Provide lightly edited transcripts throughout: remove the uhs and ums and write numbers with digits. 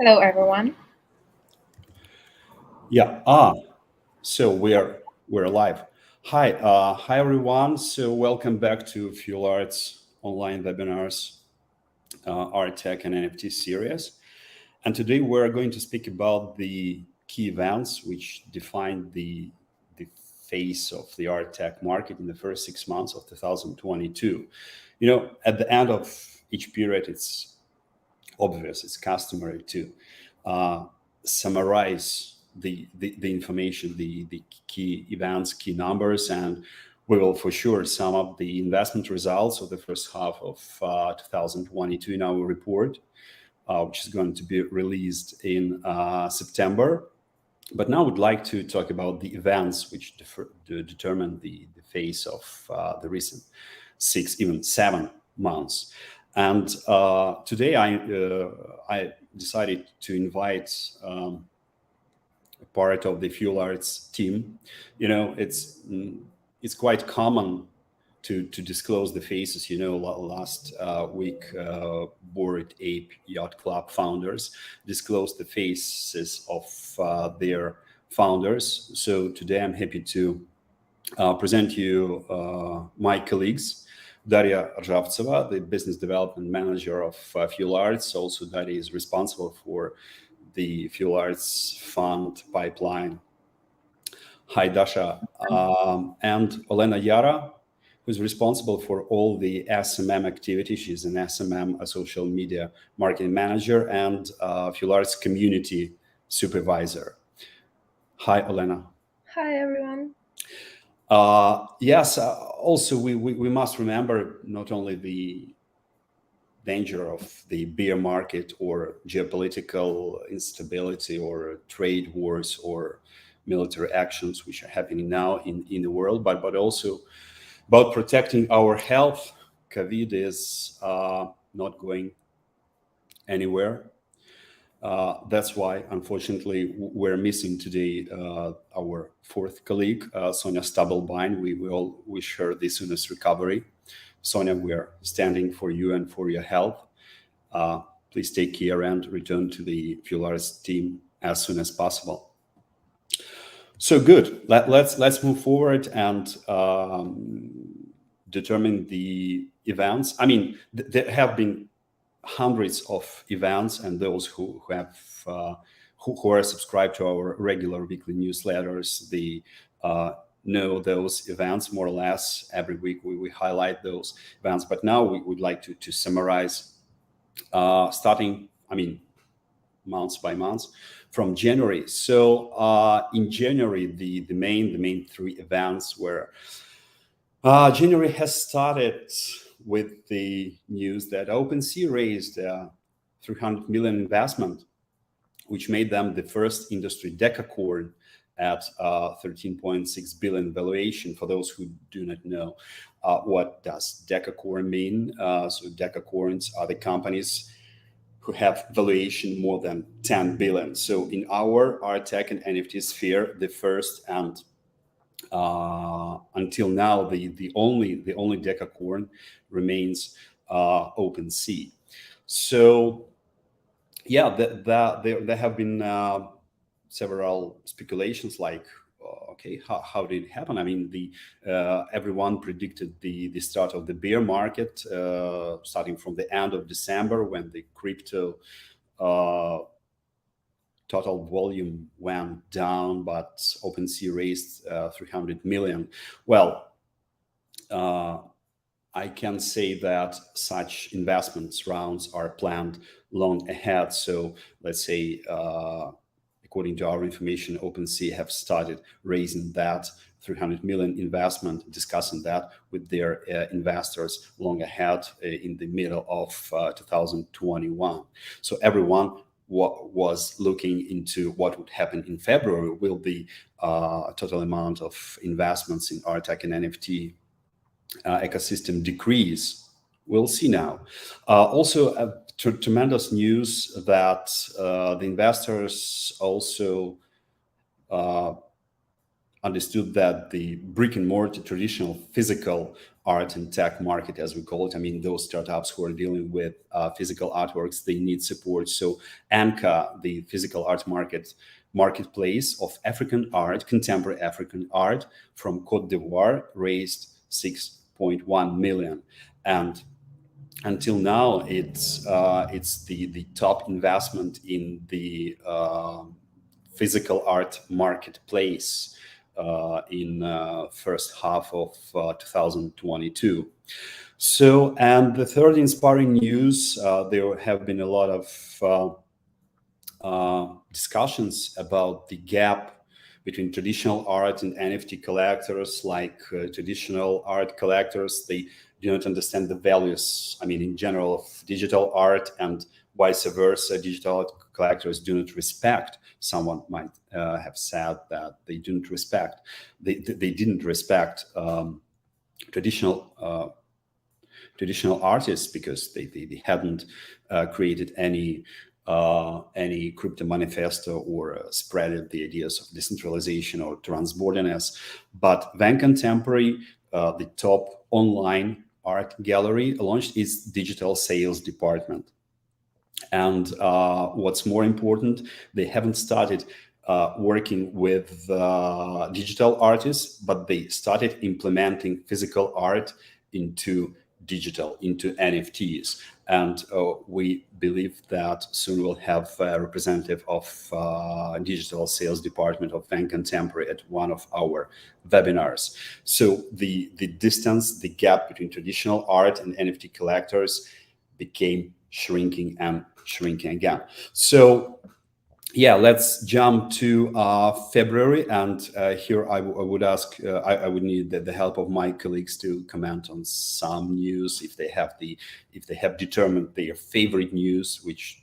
Hello, everyone. Yeah. So we're live. Hi everyone. So welcome back to Fuelarts online webinars, ArtTech and NFT series. And today we're going to speak about the key events which define the face of the ArtTech market in the first 6 months of 2022. At the end of each period, it's obvious, it's customary to summarize the information, the key events, key numbers, and we will for sure sum up the investment results of the first half of 2022 in our report, which is going to be released in September. But now I would like to talk about the events which determine the face of the recent 6, even 7 months. And today I decided to invite a part of the Fuelarts team. It's quite common to disclose the faces. Last week, Bored Ape Yacht Club founders disclosed the faces of their founders. So today I'm happy to present you my colleagues. Daria Rzhavtseva, the business development manager of Fuelarts. Also, Daria is responsible for the Fuelarts fund pipeline. Hi, Dasha. And Olena Yara, who's responsible for all the SMM activity. She's an SMM, a social media marketing manager, and Fuelarts community supervisor. Hi, Olena. Hi, everyone. Yes, also we must remember not only the danger of the bear market or geopolitical instability or trade wars or military actions which are happening now in the world, but also about protecting our health. COVID is not going anywhere. That's why, unfortunately, we're missing today our fourth colleague, Sonia Stubblebine. We all wish her the soonest recovery. Sonia, we are standing for you and for your health. Please take care and return to the Fuelarts team as soon as possible. So good. Let's move forward and determine the events. I mean, there have been hundreds of events, and those who are subscribed to our regular weekly newsletters, they know those events more or less. Every week we highlight those events, but now we would like to summarize, starting, months by months from January. So in January, the main three events were January has started with the news that OpenSea raised a 300 million investment, which made them the first industry decacorn at 13.6 billion valuation. For those who do not know, what does decacorn mean? So decacorns are the companies who have valuation more than 10 billion. So in our ArtTech and NFT sphere, the first and until now, the only decacorn remains OpenSea. So yeah, there have been several speculations like, okay, how did it happen? I mean, everyone predicted the start of the bear market starting from the end of December, when the crypto total volume went down, but OpenSea raised 300 million. Well, I can say that such investments rounds are planned long ahead. So let's say, according to our information, OpenSea have started raising that 300 million investment, discussing that with their investors long ahead in the middle of 2021. So everyone was looking into what would happen in February. Will the total amount of investments in ArtTech and NFT ecosystem decrease? We'll see now. Also, tremendous news that the investors also understood that the brick and mortar traditional physical art and tech market, as we call it. I mean, those startups who are dealing with physical artworks, they need support. So ANCA, the physical art marketplace of African art, contemporary African art from Cote d'Ivoire, raised 6.1 million. And until now, it's the top investment in the physical art marketplace in first half of 2022. So, and the third inspiring news, there have been a lot of discussions about the gap between traditional art and NFT collectors. Like traditional art collectors, they do not understand the values, I mean, in general, of digital art, and vice versa. Digital art collectors do not respect. Someone might have said that they didn't respect traditional artists because they hadn't created any crypto manifesto or spread the ideas of decentralization or transborderness. But Van Contemporary, the top online art gallery, launched its digital sales department. And what's more important, they haven't started working with digital artists, but they started implementing physical art into digital, into NFTs. And we believe that soon we'll have a representative of digital sales department of Van Contemporary at one of our webinars. So the distance, the gap between traditional art and NFT collectors became shrinking and shrinking again. So yeah, let's jump to February, and here I would ask, I would need the help of my colleagues to comment on some news if they have determined their favorite news, which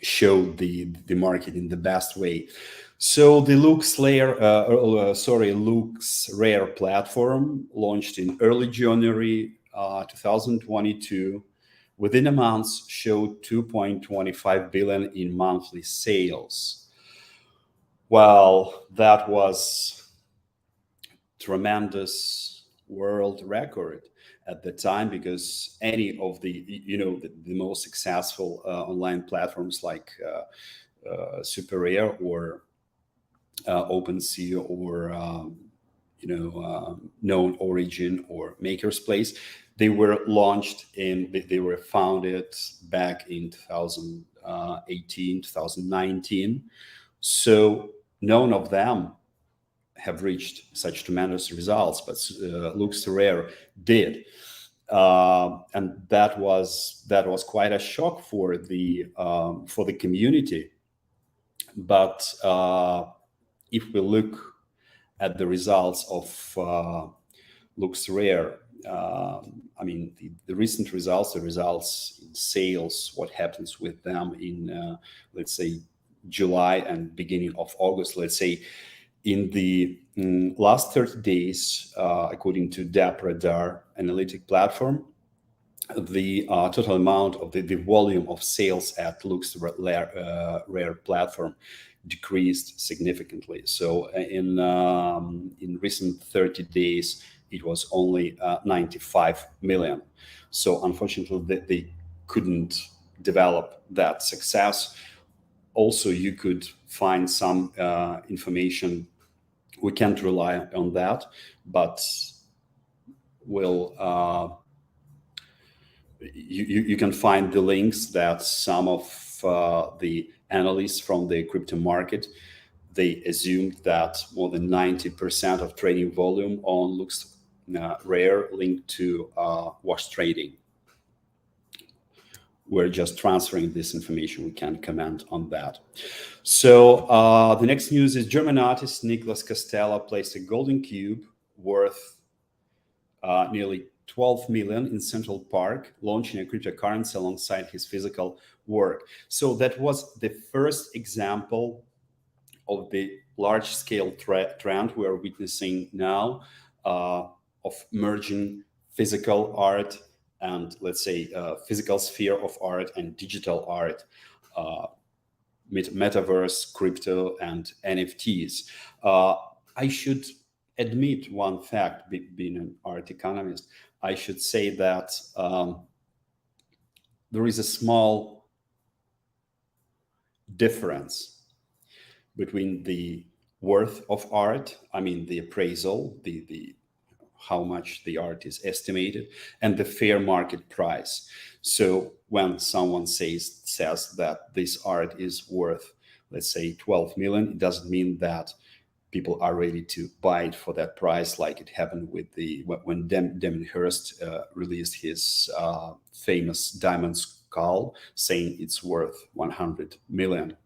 show the market in the best way. So the LuxRare platform launched in early January 2022. Within a month, showed 2.25 billion in monthly sales. Well, that was tremendous world record at the time, because any of the most successful online platforms like SuperRare or OpenSea or Known Origin or Maker's Place, they were launched they were founded back in 2018, 2019. So none of them have reached such tremendous results, but LuxRare did. And that was quite a shock for the community. But if we look at the results of LuxRare, I mean, the recent results, the results in sales, what happens with them in, let's say, July and beginning of August, let's say, in the last 30 days, according to DappRadar analytic platform, the total amount of the volume of sales at LuxRare platform decreased significantly. So in recent 30 days, it was only 95 million. So unfortunately, they couldn't develop that success. Also, you could find some information. We can't rely on that, but you can find the links that some of the analysts from the crypto market, they assumed that more than 90% of trading volume on LuxRare linked to wash trading. We're just transferring this information. We can't comment on that. So the next news is German artist Nicholas Costella placed a golden cube worth nearly 12 million in Central Park, launching a cryptocurrency alongside his physical work. So that was the first example of the large-scale trend we are witnessing now of merging physical art and, let's say, physical sphere of art and digital art, metaverse, crypto, and NFTs. I should admit one fact, being an art economist. I should say that there is a small difference between the worth of art, I mean the appraisal, the how much the art is estimated, and the fair market price. So when someone says that this art is worth, let's say, 12 million, it doesn't mean that people are ready to buy it for that price, like it happened with when Damien Hirst released his famous diamond skull, saying it's worth 100 million.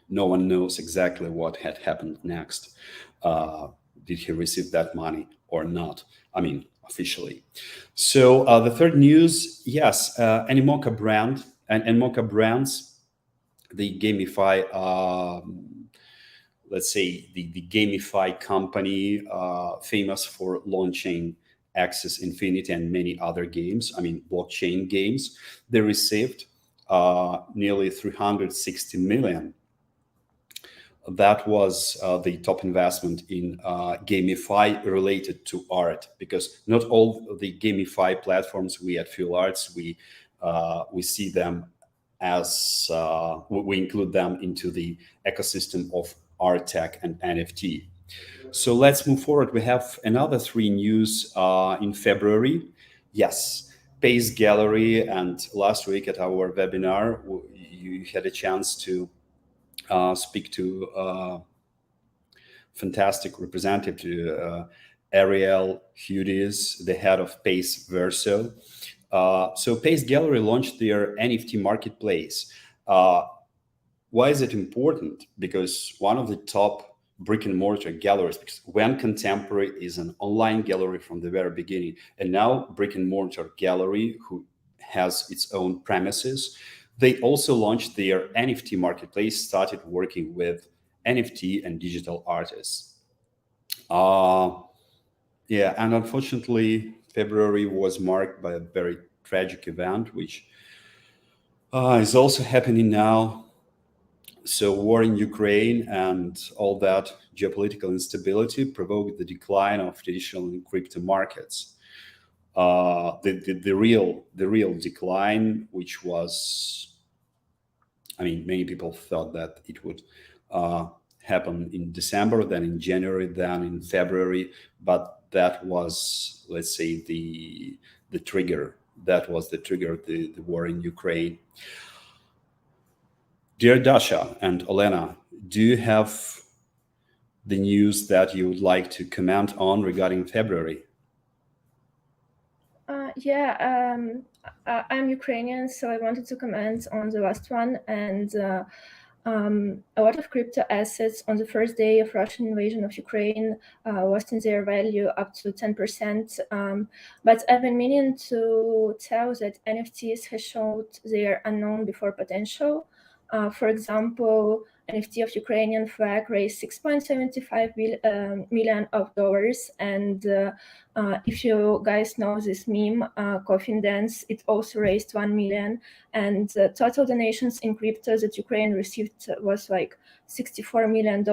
No one knows exactly what had happened next. Did he receive that money or not? I mean, officially. So the third news, yes, Animoca brand and Animoca brands, they gamify, let's say, the gamify company famous for launching Axis Infinity and many other games, I mean, blockchain games. They received nearly 360 million. That was the top investment in gamify related to art, because not all the gamify platforms, we at Fuelarts, we see them as we include them into the ecosystem of ArtTech and NFT. So let's move forward. We have another 3 news in February. Yes, Pace Gallery, and last week at our webinar, you had a chance to speak to fantastic representative, to Ariel Hudis, the head of Pace Verso. So Pace Gallery launched their NFT marketplace. Why is it important? Because one of the top brick and mortar galleries, because When Contemporary is an online gallery from the very beginning, and now brick and mortar gallery who has its own premises, they also launched their NFT marketplace, started working with NFT and digital artists. Yeah, and unfortunately, February was marked by a very tragic event, which is also happening now. So war in Ukraine and all that geopolitical instability provoked the decline of traditional and crypto markets. The real decline, which was, I mean, many people thought that it would happen in December, then in January, then in February, but that was, let's say, the trigger. That was the trigger, the war in Ukraine. Dear Dasha and Olena, do you have the news that you would like to comment on regarding February? Yeah, I'm Ukrainian, so I wanted to comment on the last one. And a lot of crypto assets on the first day of Russian invasion of Ukraine lost in their value up to 10%. But I've been meaning to tell that NFTs have showed their unknown before potential. For example, NFT of Ukrainian flag raised $6.75 million of dollars, and if you guys know this meme, Coffin Dance, it also raised 1 million, and total donations in crypto that Ukraine received was like $64 million,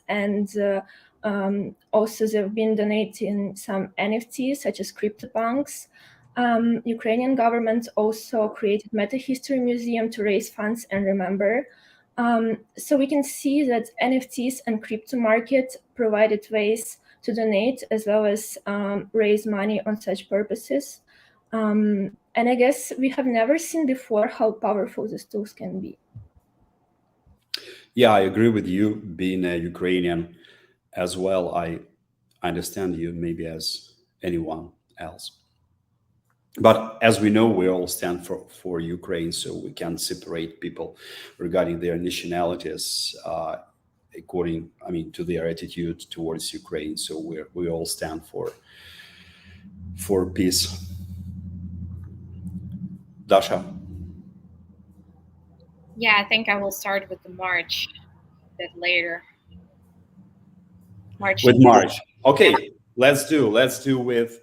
and also they've been donating some NFTs such as CryptoPunks. Ukrainian government also created Meta History Museum to raise funds and remember. So we can see that NFTs and crypto market provided ways to donate as well as raise money on such purposes. And I guess we have never seen before how powerful these tools can be. Yeah, I agree with you. Being a Ukrainian as well, I understand you maybe as anyone else. But as we know, we all stand for Ukraine, so we can't separate people regarding their nationalities according, I mean, to their attitude towards Ukraine. So we all stand for peace. Dasha. Yeah, I think I will start with the March a bit later. March. With March. Okay, let's do with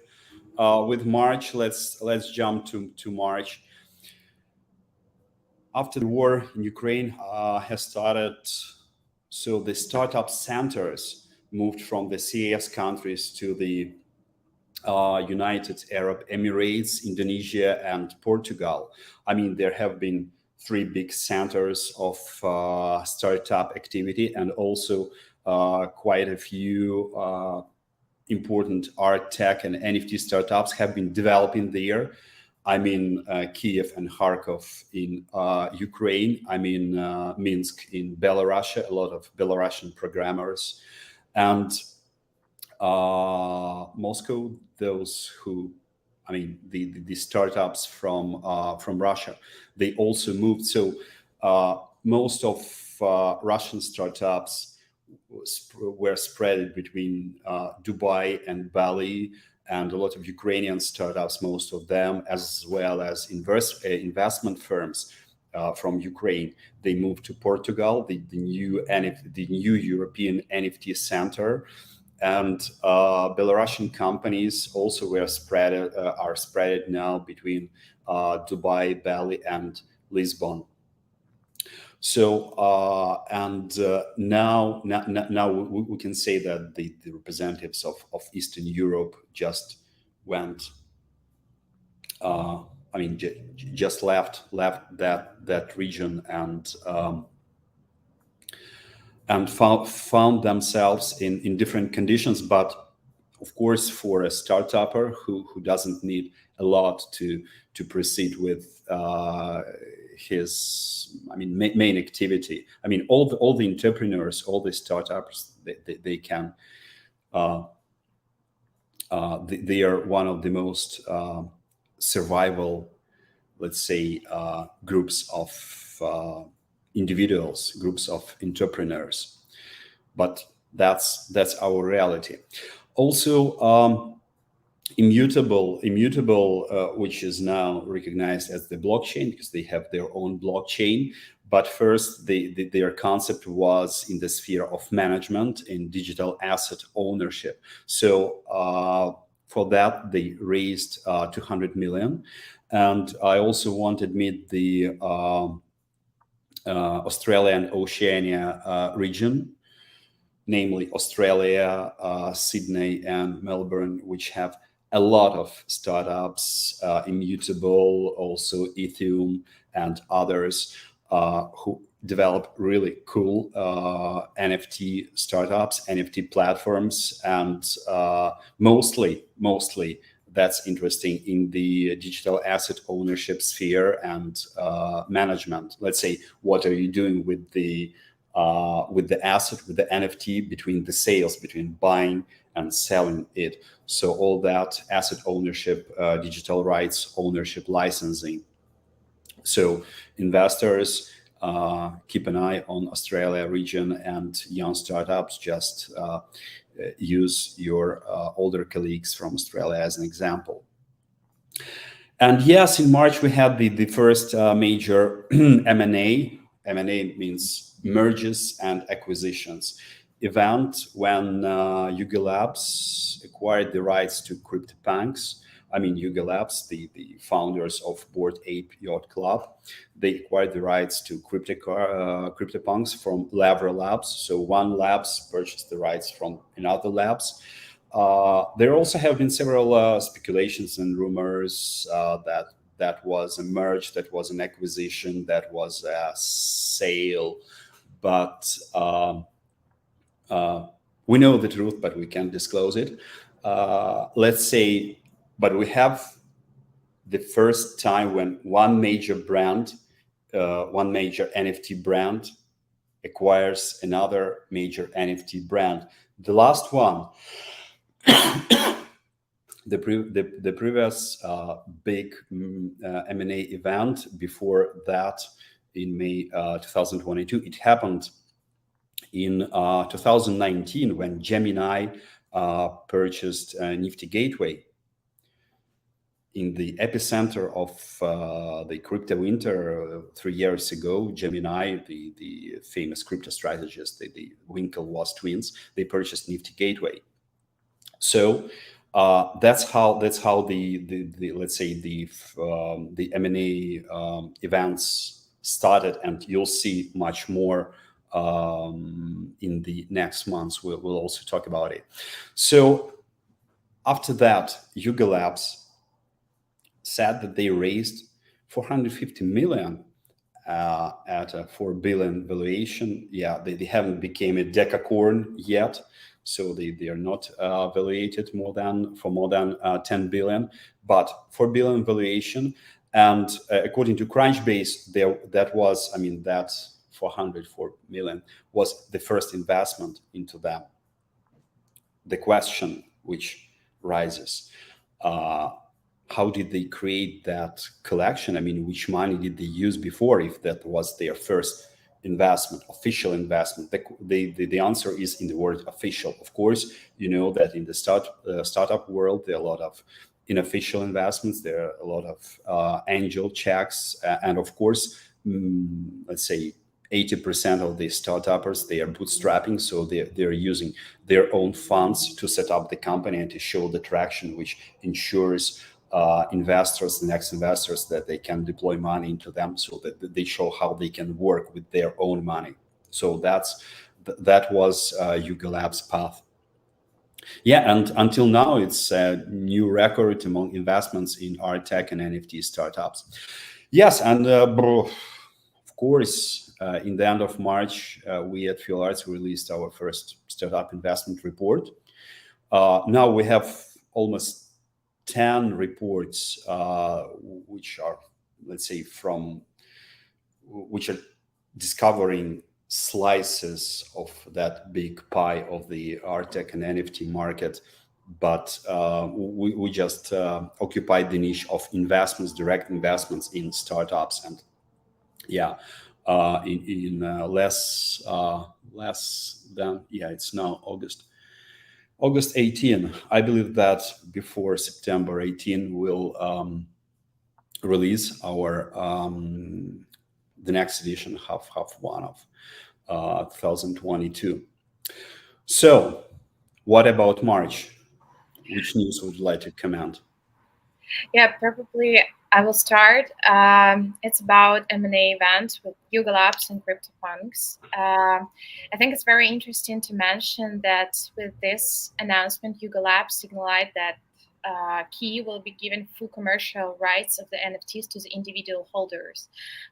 March. Let's jump to March. After the war in Ukraine has started, so the startup centers moved from the CIS countries to the United Arab Emirates, Indonesia, and Portugal. I mean, there have been 3 big centers of startup activity, and also quite a few important art, tech, and NFT startups have been developing there. I mean, Kiev and Kharkov in Ukraine. I mean, Minsk in Belarus, a lot of Belarusian programmers. And Moscow, those who, I mean, the startups from Russia, they also moved. So most of Russian startups were spread between Dubai and Bali, and a lot of Ukrainian startups, most of them, as well as investment firms from Ukraine, they moved to Portugal, the new European NFT center. And Belarusian companies also are spread now between Dubai, Bali, and Lisbon. So now we can say that the representatives of Eastern Europe just went. I mean, just left that region and found themselves in different conditions. But of course, for a startupper who doesn't need a lot to proceed with his, I mean, main activity. I mean, all the entrepreneurs, all the startups, they can. They are one of the most survival, let's say, groups of individuals, groups of entrepreneurs. But that's our reality. Also, Immutable, which is now recognized as the blockchain because they have their own blockchain. But first, their concept was in the sphere of management in digital asset ownership. So for that, they raised 200 million. And I also wanted to meet the Australia and Oceania region, namely Australia, Sydney, and Melbourne, which have a lot of startups, Immutable, also Ethereum, and others who develop really cool NFT startups, NFT platforms, and mostly that's interesting in the digital asset ownership sphere and management. Let's say, what are you doing with the asset, with the NFT, between the sales, between buying and selling it. So all that asset ownership, digital rights ownership, licensing. So investors, keep an eye on Australia region, and young startups, just use your older colleagues from Australia as an example. And yes, in March we had the first major M&A. M&A means mergers and acquisitions event, when Yuga Labs acquired the rights to CryptoPunks. I mean, Yuga Labs, the founders of Bored Ape Yacht Club, they acquired the rights to CryptoPunks from Lavra Labs. So one labs purchased the rights from another labs. There also have been several speculations and rumors that was a merge, that was an acquisition, that was a sale. But we know the truth, but we can't disclose it. Let's say, but we have the first time when one major brand, one major NFT brand acquires another major NFT brand. The last one, the previous big M&A event before that, in May 2022, it happened in 2019 when Gemini purchased Nifty Gateway. In the epicenter of the crypto winter 3 years ago, Gemini, the famous crypto strategist, the Winklevoss twins, they purchased Nifty Gateway. So that's how the let's say the M&A events started, and you'll see much more in the next months. We'll also talk about it. So after that, Yuga Labs said that they raised 450 million at a 4 billion valuation. Yeah, they haven't become a decacorn yet, so they are not valuated more than 10 billion, but 4 billion valuation. And according to Crunchbase, that 404 million was the first investment into them. The question which rises, how did they create that collection? I mean, which money did they use before, if that was their first investment, official investment? The answer is in the word official. Of course, you know that in the startup world, there are a lot of unofficial investments, there are a lot of angel checks, and of course, let's say 80% of the startuppers, they are bootstrapping, so they're using their own funds to set up the company and to show the traction, which ensures investors, the next investors, that they can deploy money into them, so that they show how they can work with their own money. So that was Yuga Labs' path. Yeah, and until now, it's a new record among investments in ArtTech and NFT startups. Yes, and of course, in the end of March, we at Fuelarts released our first startup investment report. Now we have almost 10 reports, which are, let's say, which are discovering slices of that big pie of the ArtTech and NFT market. But we just occupied the niche of investments, direct investments in startups. And yeah, in less than, it's now August 18. I believe that before September 18, we'll release our the next edition, half one of 2022. So, what about March? Which news would you like to comment? Yeah, probably I will start. It's about M&A event with Yuga Labs and CryptoPunks. I think it's very interesting to mention that with this announcement, Yuga Labs signaled that Key will be given full commercial rights of the NFTs to the individual holders,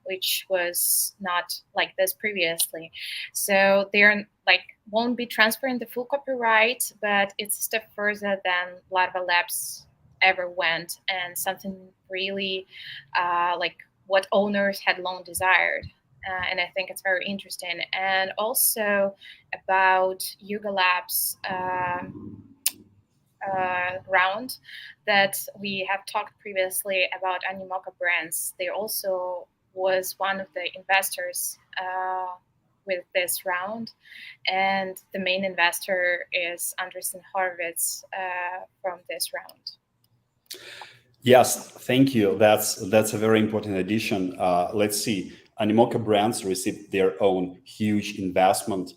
which was not like this previously. So they're won't be transferring the full copyright, but it's a step further than Larva Labs ever went, and something really what owners had long desired. And I think it's very interesting. And also about Yuga Labs round that we have talked previously about Animoca Brands. They also was one of the investors with this round, and the main investor is Andreessen Horowitz from this round. Yes, thank you. That's a very important addition. Let's see. Animoca Brands received their own huge investment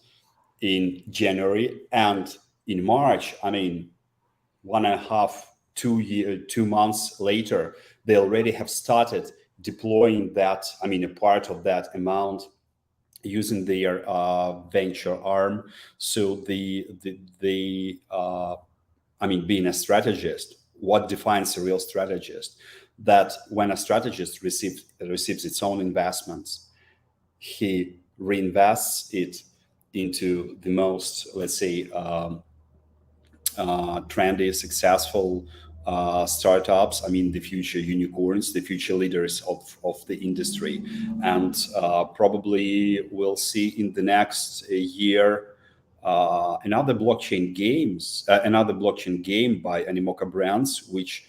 in January, and in March, I mean, 2 months later, they already have started deploying that. I mean, a part of that amount using their venture arm. So being a strategist, what defines a real strategist? That when a strategist receives its own investments, he reinvests it into the most, let's say, trendy, successful startups. I mean, the future unicorns, the future leaders of the industry. And probably we'll see in the next year another blockchain game by Animoca Brands, which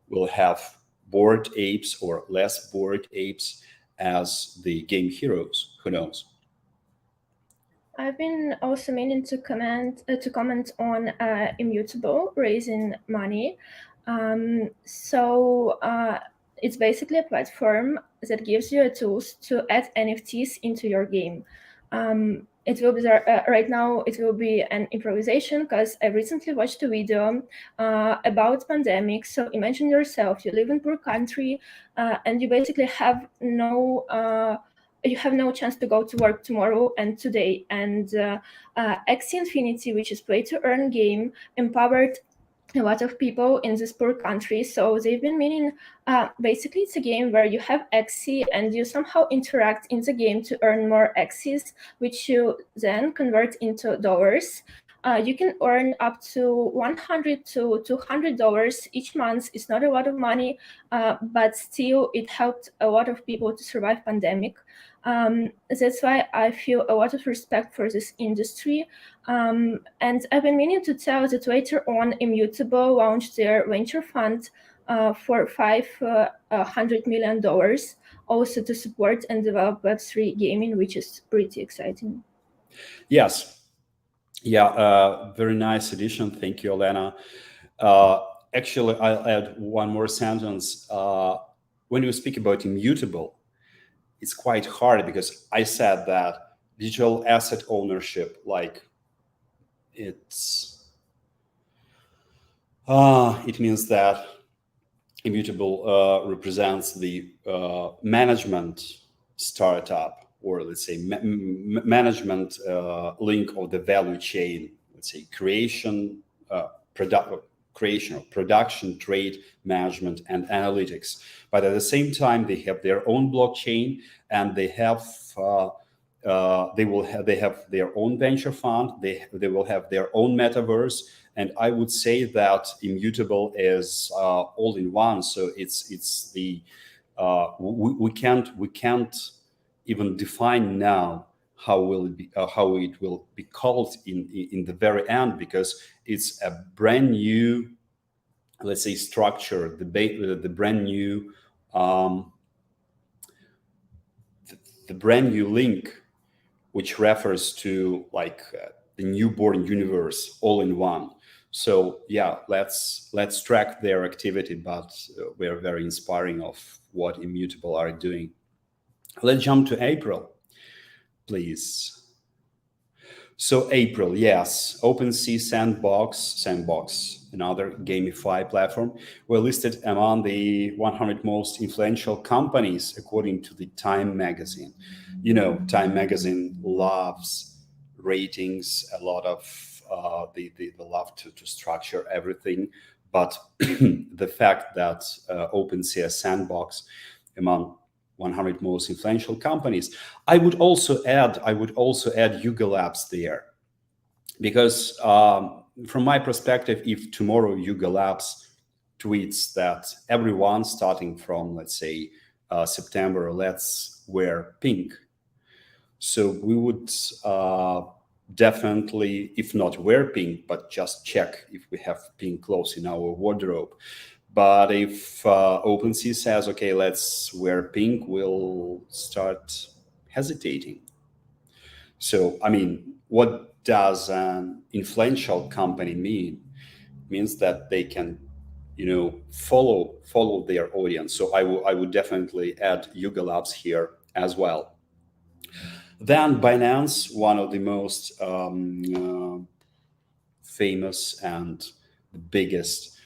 will have bored apes or less bored apes as the game heroes. Who knows? I've been also meaning to comment on Immutable raising money. It's basically a platform that gives you tools to add NFTs into your game. It will be right now. It will be an improvisation because I recently watched a video about pandemic. So imagine yourself, you live in poor country, and you basically have no. you have no chance to go to work tomorrow and today. And Axie Infinity, which is play-to-earn game, empowered a lot of people in this poor country. So they've been meaning, basically it's a game where you have Axie and you somehow interact in the game to earn more Axies, which you then convert into dollars. You can earn up to $100 to $200 each month. It's not a lot of money, but still it helped a lot of people to survive pandemic. That's why I feel a lot of respect for this industry. And I've been meaning to tell that later on, Immutable launched their venture fund for $500 million, also to support and develop Web3 gaming, which is pretty exciting. Yes. Yeah, very nice addition. Thank you, Olena. Actually, I'll add one more sentence. When you speak about Immutable, it's quite hard because I said that digital asset ownership, like it means that Immutable represents the management startup, or let's say management link of the value chain, let's say creation, production, trade, management, and analytics. But at the same time, they have their own blockchain, and they have they have their own venture fund. They will have their own metaverse, and I would say that Immutable is all in one. So it's the we can't even define now how it will be called in the very end, because it's a brand new, let's say, structure, the brand new the brand new link, which refers to like the newborn universe all in one. So yeah, let's track their activity, but we're very inspiring of what Immutable are doing. Let's jump to April, please. So April, yes, OpenSea Sandbox, another gamify platform, were listed among the 100 most influential companies according to the Time magazine. You know, Time magazine loves ratings, a lot of they love to structure everything. But the fact that OpenSea Sandbox among 100 most influential companies, I would also add Yuga Labs there, because from my perspective, if tomorrow Yuga Labs tweets that everyone starting from, let's say, September, let's wear pink, so we would definitely, if not wear pink, but just check if we have pink clothes in our wardrobe. But if OpenSea says, okay, let's wear pink, we'll start hesitating. So, I mean, what does an influential company mean? It means that they can, follow their audience. So I would definitely add Yuga Labs here as well. Then Binance, one of the most famous and the biggest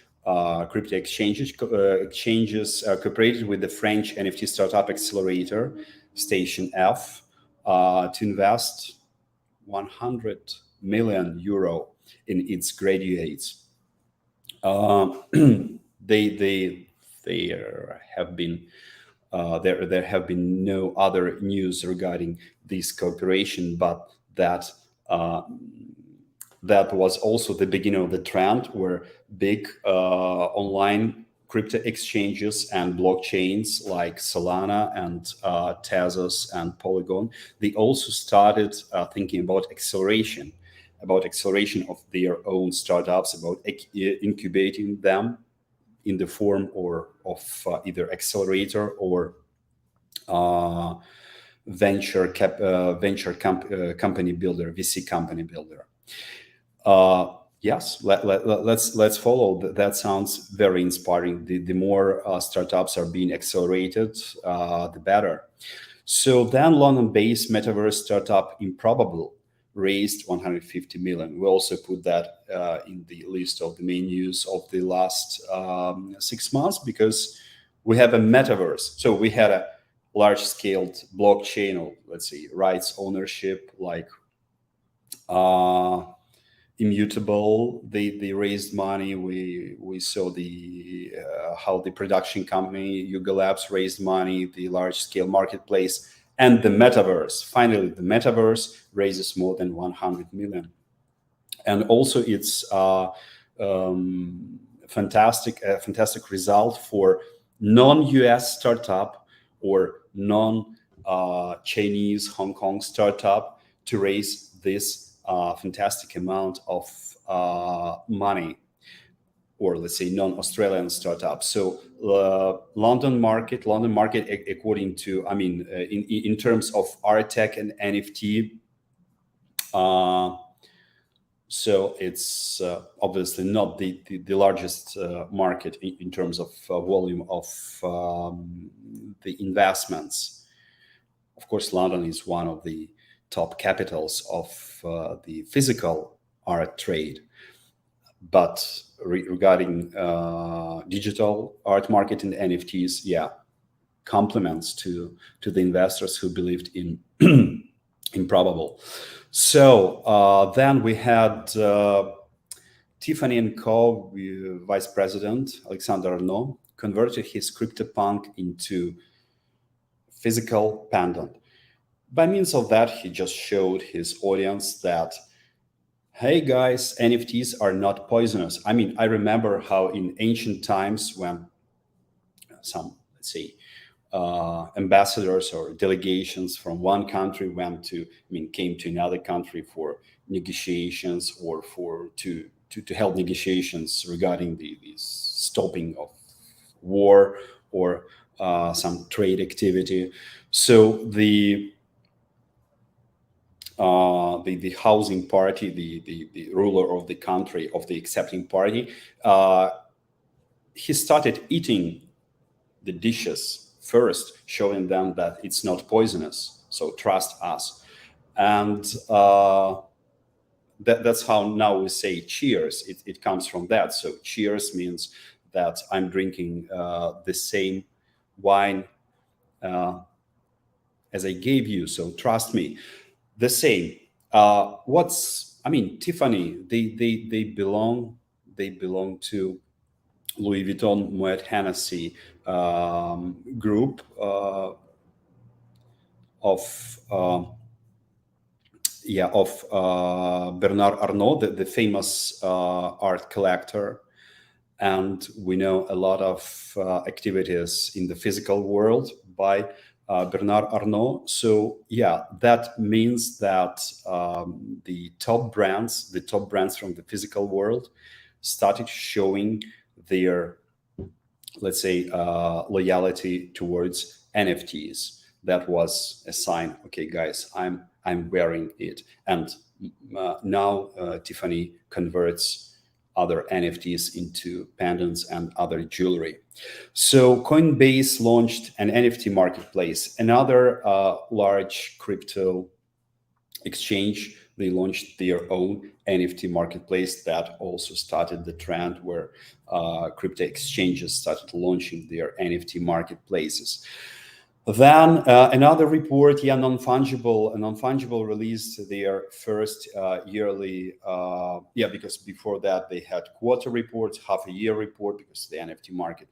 crypto exchanges cooperated with the French NFT startup accelerator Station F to invest 100 million euro in its graduates. There have been no other news regarding this cooperation, but that was also the beginning of the trend where big online crypto exchanges and blockchains like Solana and Tezos and Polygon, they also started thinking about acceleration of their own startups, about incubating them in the form of either accelerator or venture company builder, VC company builder. Yes, let's follow. That sounds very inspiring. The more startups are being accelerated, the better. So then London-based metaverse startup Improbable raised 150 million. We also put that in the list of the main news of the last 6 months, because we have a metaverse. So we had a large-scale blockchain, or let's say rights ownership, like Immutable. They raised money. We saw the how the production company Yuga Labs raised money, the large-scale marketplace, and the metaverse. Finally, the metaverse raises more than 100 million. And also, it's fantastic result for non-US startup or non-Chinese Hong Kong startup to raise this fantastic amount of money, or let's say non-Australian startup. So London market, according to, I mean, in terms of ArtTech and NFT. So it's obviously not the largest market in terms of volume of the investments. Of course, London is one of the top capitals of the physical art trade. But regarding digital art market and NFTs, yeah, compliments to the investors who believed in improbable. So then we had Tiffany & Co. Vice President Alexander Arnault converted his CryptoPunk into physical pendant. By means of that, he just showed his audience that, hey guys, NFTs are not poisonous. I mean, I remember how in ancient times when some, let's say, ambassadors or delegations from one country came to another country for negotiations or to help negotiations regarding the stopping of war or some trade activity. So the housing party, the ruler of the country, of the accepting party, he started eating the dishes first, showing them that it's not poisonous, so trust us. And that's how now we say cheers. It comes from that. So cheers means that I'm drinking the same wine as I gave you, so trust me. The same. Tiffany, they belong to Louis Vuitton Moet Hennessy group of Bernard Arnault, the famous art collector. And we know a lot of activities in the physical world by Bernard Arnault. So yeah, that means that the top brands from the physical world started showing their, let's say, loyalty towards NFTs. That was a sign. Okay, guys, I'm wearing it, and now Tiffany converts other NFTs into pendants and other jewelry. So Coinbase launched an NFT marketplace, another large crypto exchange. They launched their own NFT marketplace that also started the trend where crypto exchanges started launching their NFT marketplaces. Then another report, Non-Fungible released their first yearly, because before that they had quarter reports, half a year report, because the NFT market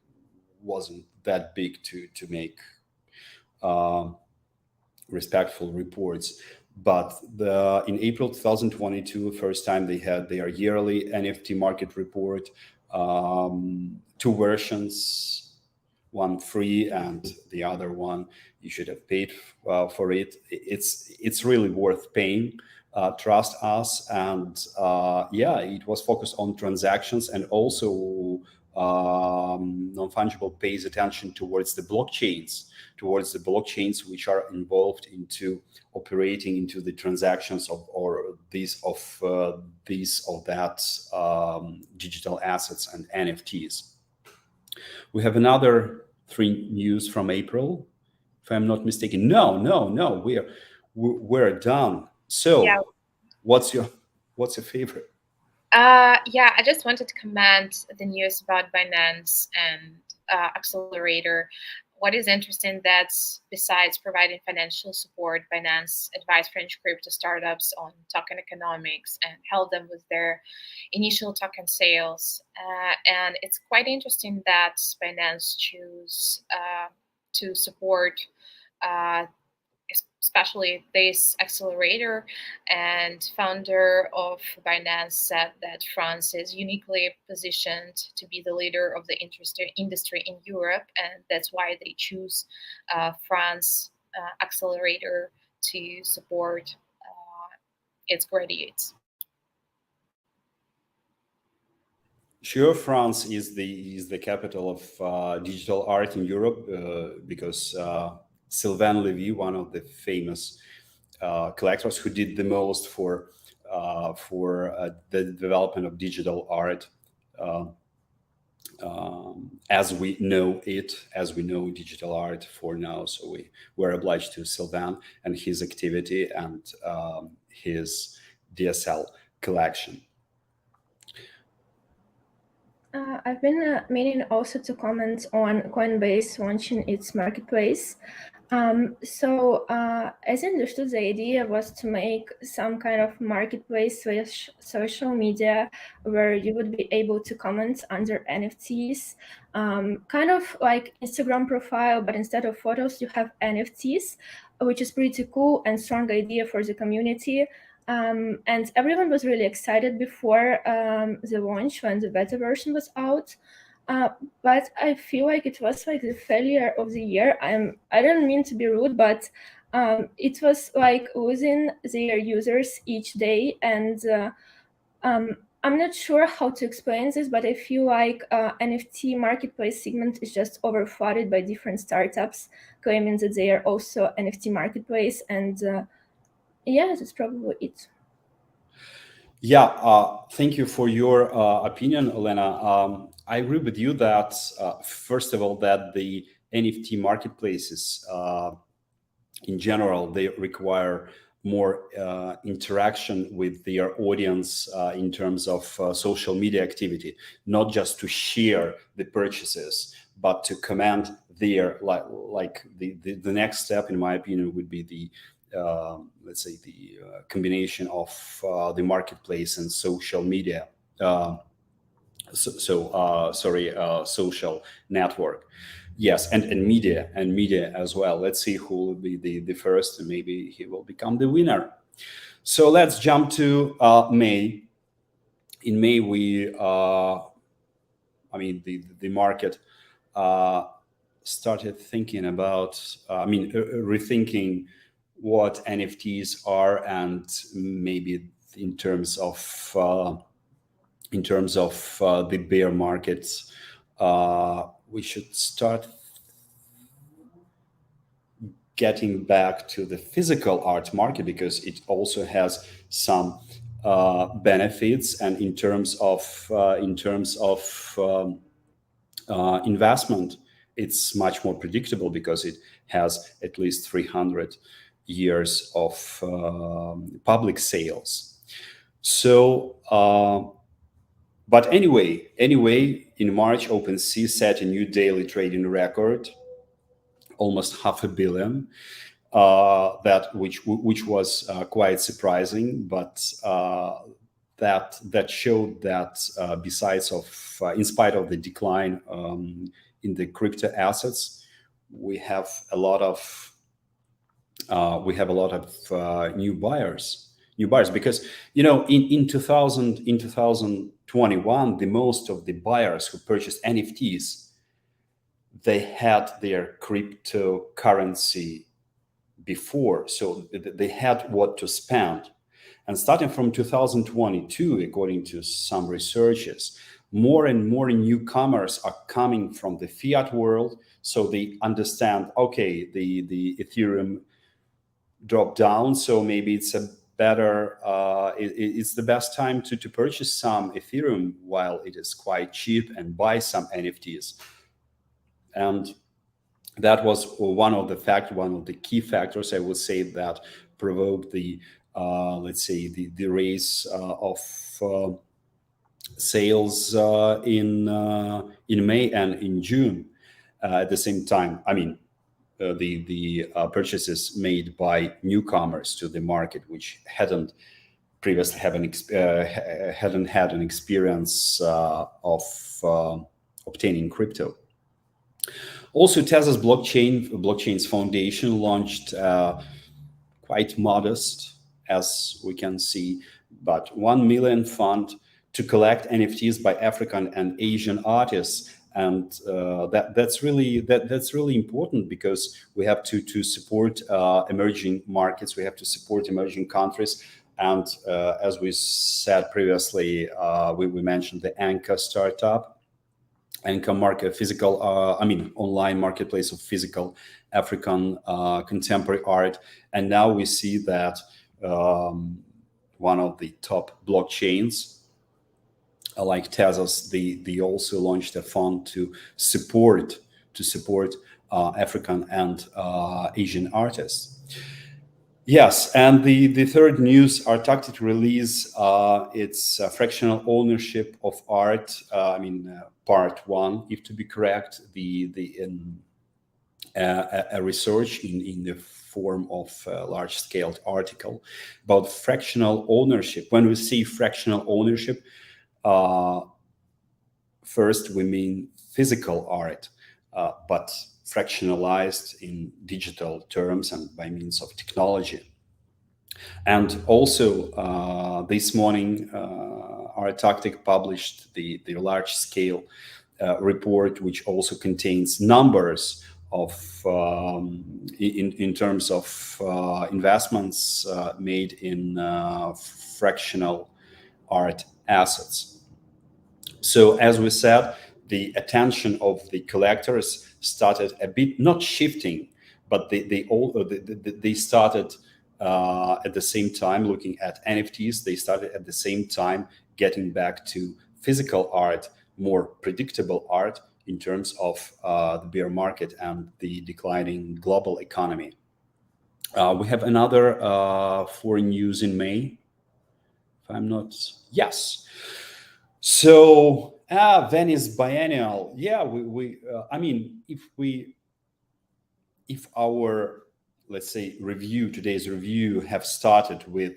wasn't that big to make respectful reports. But in April 2022, first time they had their yearly NFT market report, two versions, one free and the other one you should have paid for it. It's really worth paying. Trust us. And it was focused on transactions, and also Non-Fungible pays attention towards the blockchains which are involved into operating into the transactions of that digital assets and NFTs. We have another 3 news from April, if I'm not mistaken. No, we're done. So yeah. What's your favorite? I just wanted to comment the news about Binance and accelerator. what is interesting that besides providing financial support, Binance advised French crypto startups on token economics and help them with their initial token sales. And it's quite interesting that Binance choose to support especially this accelerator, and founder of Binance said that France is uniquely positioned to be the leader of the industry in Europe, and that's why they choose France accelerator to support its graduates. Sure, France is the capital of digital art in Europe because Sylvain Levy, one of the famous collectors who did the most for the development of digital art as we know digital art for now. So we were obliged to Sylvain and his activity and his DSL collection. I've been meaning also to comment on Coinbase launching its marketplace. As understood, the idea was to make some kind of marketplace with social media where you would be able to comment under NFTs, kind of like Instagram profile, but instead of photos, you have NFTs, which is pretty cool and strong idea for the community. And everyone was really excited before the launch when the beta version was out. But I feel like it was like the failure of the year. I don't mean to be rude, but it was like losing their users each day. And I'm not sure how to explain this, but I feel like NFT marketplace segment is just overflooded by different startups claiming that they are also NFT marketplace. And yeah, that's probably it. Yeah, thank you for your opinion, Olena. I agree with you that, first of all, that the NFT marketplaces in general, they require more interaction with their audience in terms of social media activity, not just to share the purchases, but to comment there. Like the next step, in my opinion, would be the let's say the combination of the marketplace and social media. Social network. Yes, and media as well. Let's see who will be the first, and maybe he will become the winner. So let's jump to May. In May, we, the market started thinking about, rethinking what NFTs are, and maybe in terms of the bear markets, we should start getting back to the physical art market because it also has some benefits, and in terms of investment, it's much more predictable because it has at least 300 years of public sales. So, but anyway, in March, OpenSea set a new daily trading record, almost $500 million, which was quite surprising, but that showed that besides of, in spite of the decline in the crypto assets, we have a lot of new buyers because in 2021, the most of the buyers who purchased NFTs, they had their cryptocurrency before, so they had what to spend. And starting from 2022, according to some researchers, more and more newcomers are coming from the fiat world, so they understand, okay, the Ethereum dropped down, so maybe it's a better it's the best time to purchase some Ethereum while it is quite cheap and buy some NFTs. And that was one of the key factors, I would say, that provoked the let's say the raise of sales in May and in June. at the same time, I mean, the purchases made by newcomers to the market, which hadn't previously hadn't had an experience of obtaining crypto. Also, Tesla's blockchain's foundation launched quite modest, as we can see, but 1 million fund to collect NFTs by African and Asian artists. And that's really important, because we have to support emerging markets. We have to support emerging countries. And as we said previously, we mentioned the Anchor startup, Anchor market, physical, online marketplace of physical African contemporary art. And now we see that one of the top blockchains, like Tezos, they also launched a fund to support African and Asian artists. Yes, and the third news, ArtTech release its fractional ownership of art. Part 1, if to be correct, a research in the form of a large-scale article about fractional ownership. When we see fractional ownership, first we mean physical art, but fractionalized in digital terms and by means of technology. And also this morning, ArtTech published the large-scale report, which also contains numbers of in terms of investments made in fractional art assets. So as we said, the attention of the collectors started a bit not shifting, but they started at the same time looking at NFTs. They started at the same time getting back to physical art, more predictable art in terms of the bear market and the declining global economy. We have another foreign news in May, if I'm not, yes. So Venice Biennial, yeah, if our, let's say, today's review have started with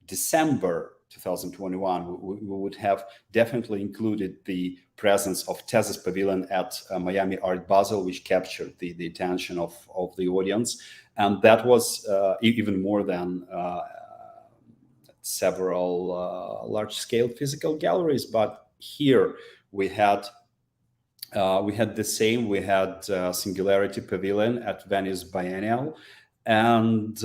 December 2021, we would have definitely included the presence of Tezos Pavilion at Miami Art Basel, which captured the attention of the audience. And that was even more than several large-scale physical galleries. But here we had the same. We had Singularity Pavilion at Venice Biennial, and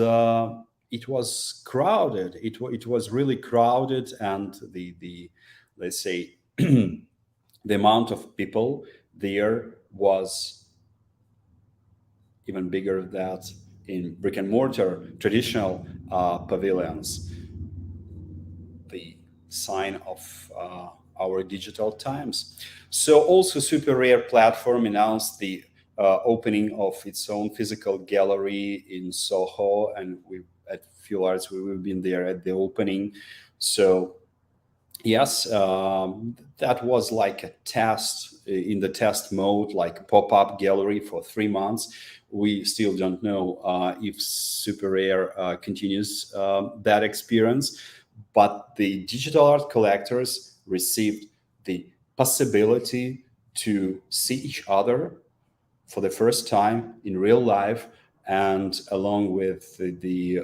it was crowded. It was really crowded, and the let's say the amount of people there was even bigger than that in brick and mortar traditional pavilions. The sign of our digital times. So also Super Rare platform announced the opening of its own physical gallery in Soho, and we at Fuelarts we've been there at the opening. So yes, that was like a test, in the test mode, like a pop-up gallery for 3 months. We still don't know if Super Rare continues that experience, but the digital art collectors received the possibility to see each other for the first time in real life, and along with the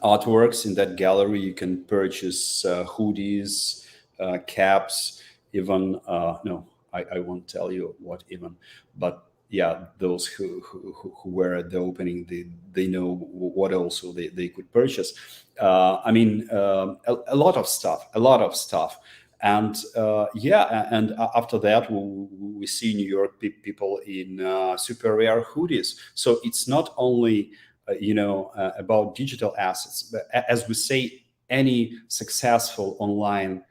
artworks in that gallery, you can purchase hoodies, caps, even no, I won't tell you what even, but yeah, those who were at the opening, they know what also they could purchase. A lot of stuff. And and after that, we see New York people in Super Rare hoodies. So it's not only about digital assets, but as we say, any successful online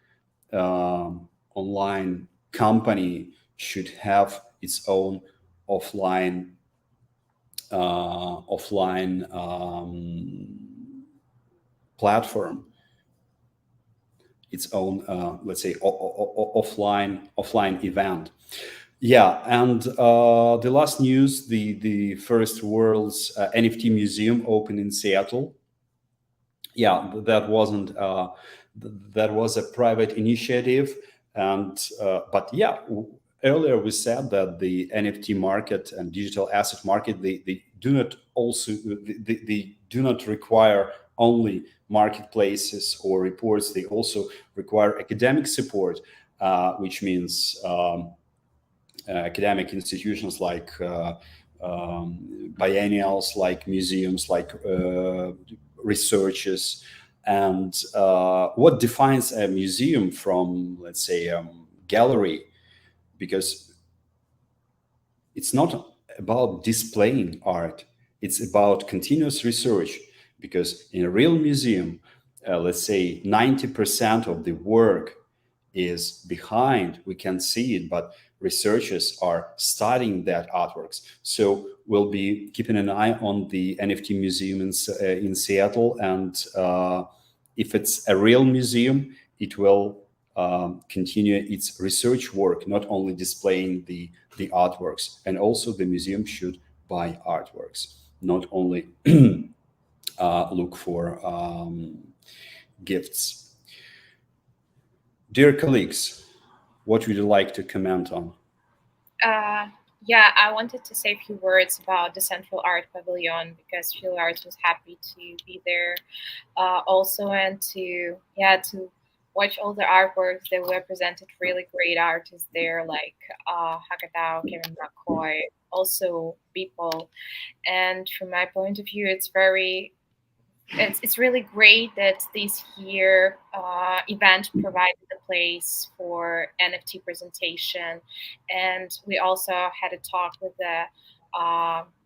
company should have its own offline platform, its own let's say offline event. Yeah, and the last news, the first world's NFT museum opened in Seattle. Yeah, that wasn't that was a private initiative, and but yeah, earlier we said that the NFT market and digital asset market, they do not also they do not require only marketplaces or reports. They also require academic support, which means academic institutions like biennials, like museums, like researchers. And what defines a museum from, let's say, gallery? Because it's not about displaying art, it's about continuous research. Because in a real museum, let's say 90% of the work is behind, we can see it, but researchers are studying that artworks. So we'll be keeping an eye on the NFT museum in Seattle, and if it's a real museum, it will continue its research work, not only displaying the artworks. And also the museum should buy artworks, not only look for gifts. Dear colleagues, what would you like to comment on? Yeah, I wanted to say a few words about the Central Art Pavilion, because Fuelarts was happy to be there also, and to watch all the artworks. They were presented really great artists there, like Hakatao, Kevin McCoy, also people. And from my point of view, it's really great that this year event provided a place for NFT presentation, and we also had a talk with the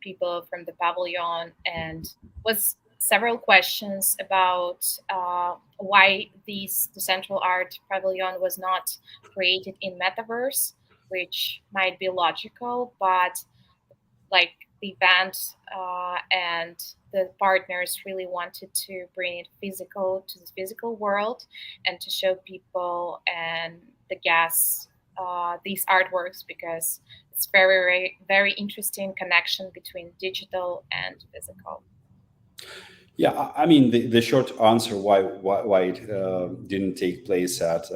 people from the pavilion, and was several questions about why the Central Art Pavilion was not created in metaverse, which might be logical, but like the event and the partners really wanted to bring it physical to the physical world, and to show people and the guests these artworks, because it's very, very interesting connection between digital and physical. Yeah, I mean, the short answer why it didn't take place at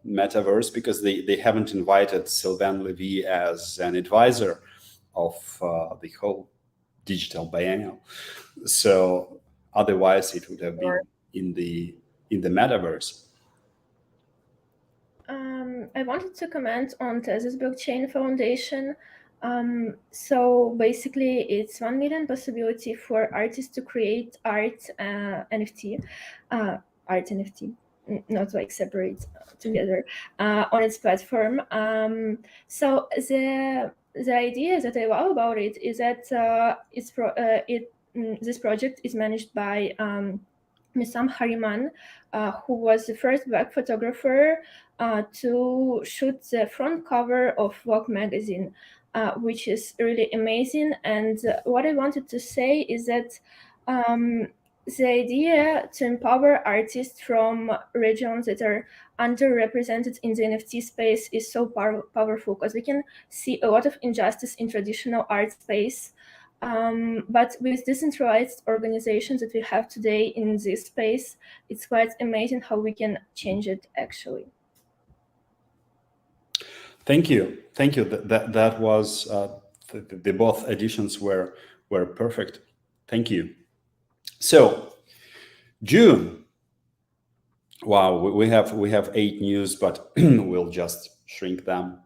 Metaverse, because they haven't invited Sylvain Levy as an advisor of the whole digital biennial. So otherwise, it would have been in the Metaverse. I wanted to comment on Tezos Blockchain Foundation. So basically, it's 1 million possibility for artists to create art NFT, not like separate together on its platform. So the idea that I love about it is that this project is managed by Missam Hariman, who was the first Black photographer to shoot the front cover of Vogue magazine, which is really amazing. And what I wanted to say is that the idea to empower artists from regions that are underrepresented in the NFT space is so powerful, because we can see a lot of injustice in traditional art space. But with decentralized organizations that we have today in this space, it's quite amazing how we can change it, actually. Thank you. That was the both editions were perfect. Thank you. So June. Wow, we have 8 news, but we'll just shrink them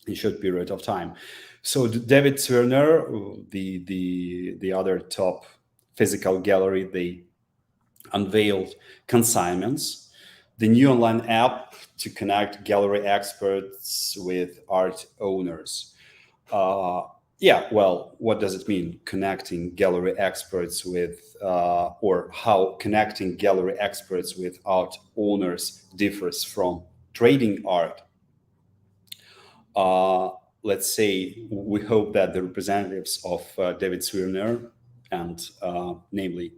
in short period of time. So David Zwirner, the other top physical gallery, they unveiled Consignments, the new online app to connect gallery experts with art owners. Yeah, well, what does it mean, connecting gallery experts with, or how connecting gallery experts with art owners differs from trading art? Let's say we hope that the representatives of David Zwirner, and namely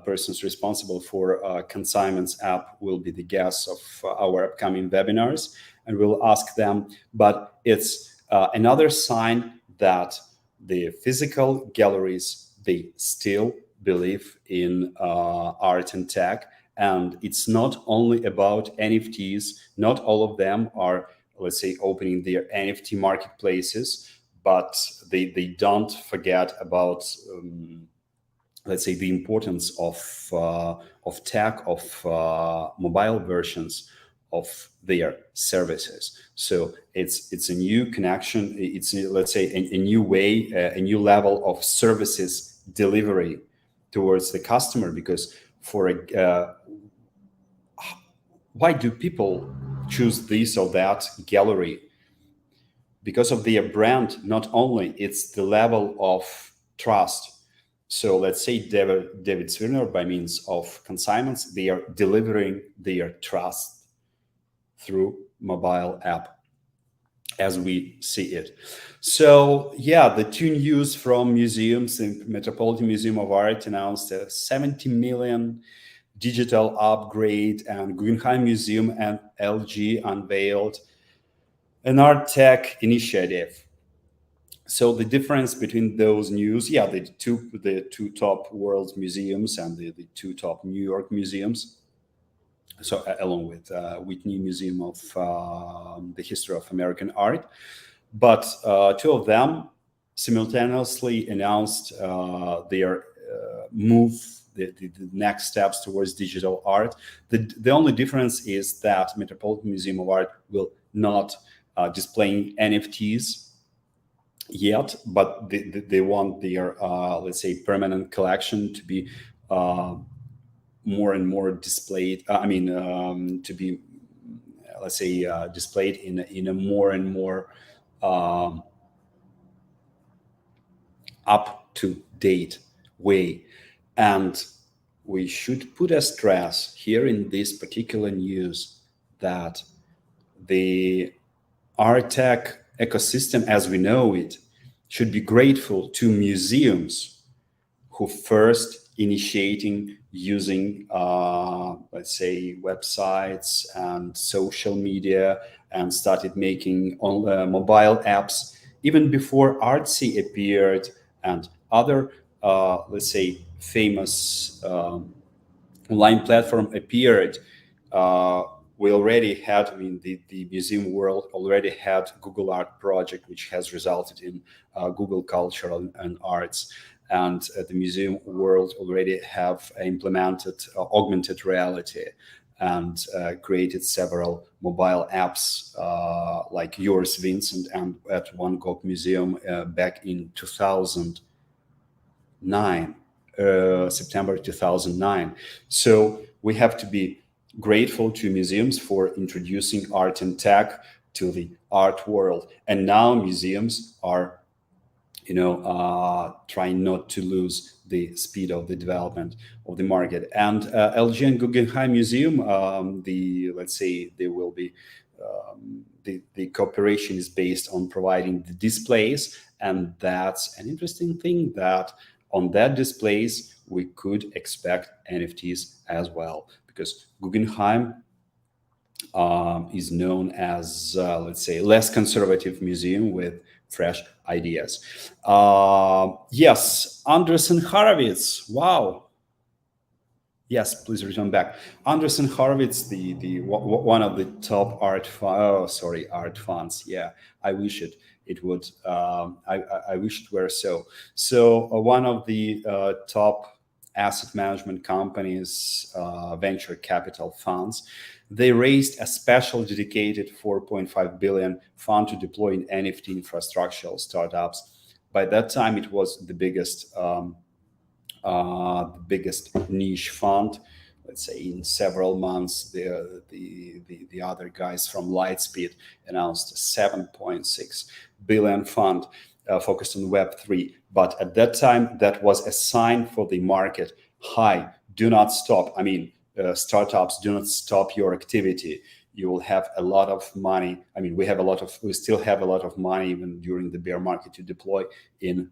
persons responsible for Consignments app, will be the guests of our upcoming webinars, and we'll ask them. But it's another sign that the physical galleries, they still believe in art and tech. And it's not only about NFTs. Not all of them are, let's say, opening their NFT marketplaces, but they don't forget about, let's say, the importance of tech, of mobile versions of their services. So it's a new connection. It's, let's say, a new way, a new level of services delivery towards the customer. Because for why do people choose this or that gallery? Because of their brand. Not only, it's the level of trust. So let's say David Zwirner, by means of consignments, they are delivering their trust through mobile app, as we see it. So yeah, the two news from museums. The Metropolitan Museum of Art announced a 70 million digital upgrade, and Guggenheim Museum and LG unveiled an ArtTech initiative. So the difference between those news, yeah, the two top world museums and the two top New York museums. So along with Whitney Museum of the History of American Art, but two of them simultaneously announced their move, the next steps towards digital art. The only difference is that Metropolitan Museum of Art will not displaying NFTs yet, but they want their let's say, permanent collection to be more and more displayed. To be, let's say, displayed in a more and more up to date way. And we should put a stress here in this particular news that the ArtTech ecosystem as we know it should be grateful to museums who first initiating using, let's say, websites and social media, and started making mobile apps even before Artsy appeared and other, let's say, famous online platform appeared. We already had, the museum world already had Google Art project, which has resulted in Google Cultural and Arts. And the museum world already have implemented augmented reality and created several mobile apps like yours, Vincent, and at Van Gogh Museum back in 2009, September 2009. So we have to be grateful to museums for introducing art and tech to the art world. And now museums are, trying not to lose the speed of the development of the market. And LG and Guggenheim Museum, let's say, they will be, the cooperation is based on providing the displays. And that's an interesting thing, that on that displays, we could expect NFTs as well, because Guggenheim is known as, let's say, less conservative museum with fresh ideas. Yes, Andresen Horowitz. Wow. Yes, please return back. Andresen Horowitz, the one of the top art funds. Yeah, I wish it would. I wish it were so. So one of the top asset management companies, venture capital funds, they raised a special dedicated 4.5 billion fund to deploy in NFT infrastructural startups. By that time, it was the biggest niche fund. Let's say in several months, the other guys from Lightspeed announced a 7.6 billion fund focused on Web3. But at that time, that was a sign for the market. Hi, do not stop. Startups, do not stop your activity. You will have a lot of money. We still have a lot of money even during the bear market to deploy in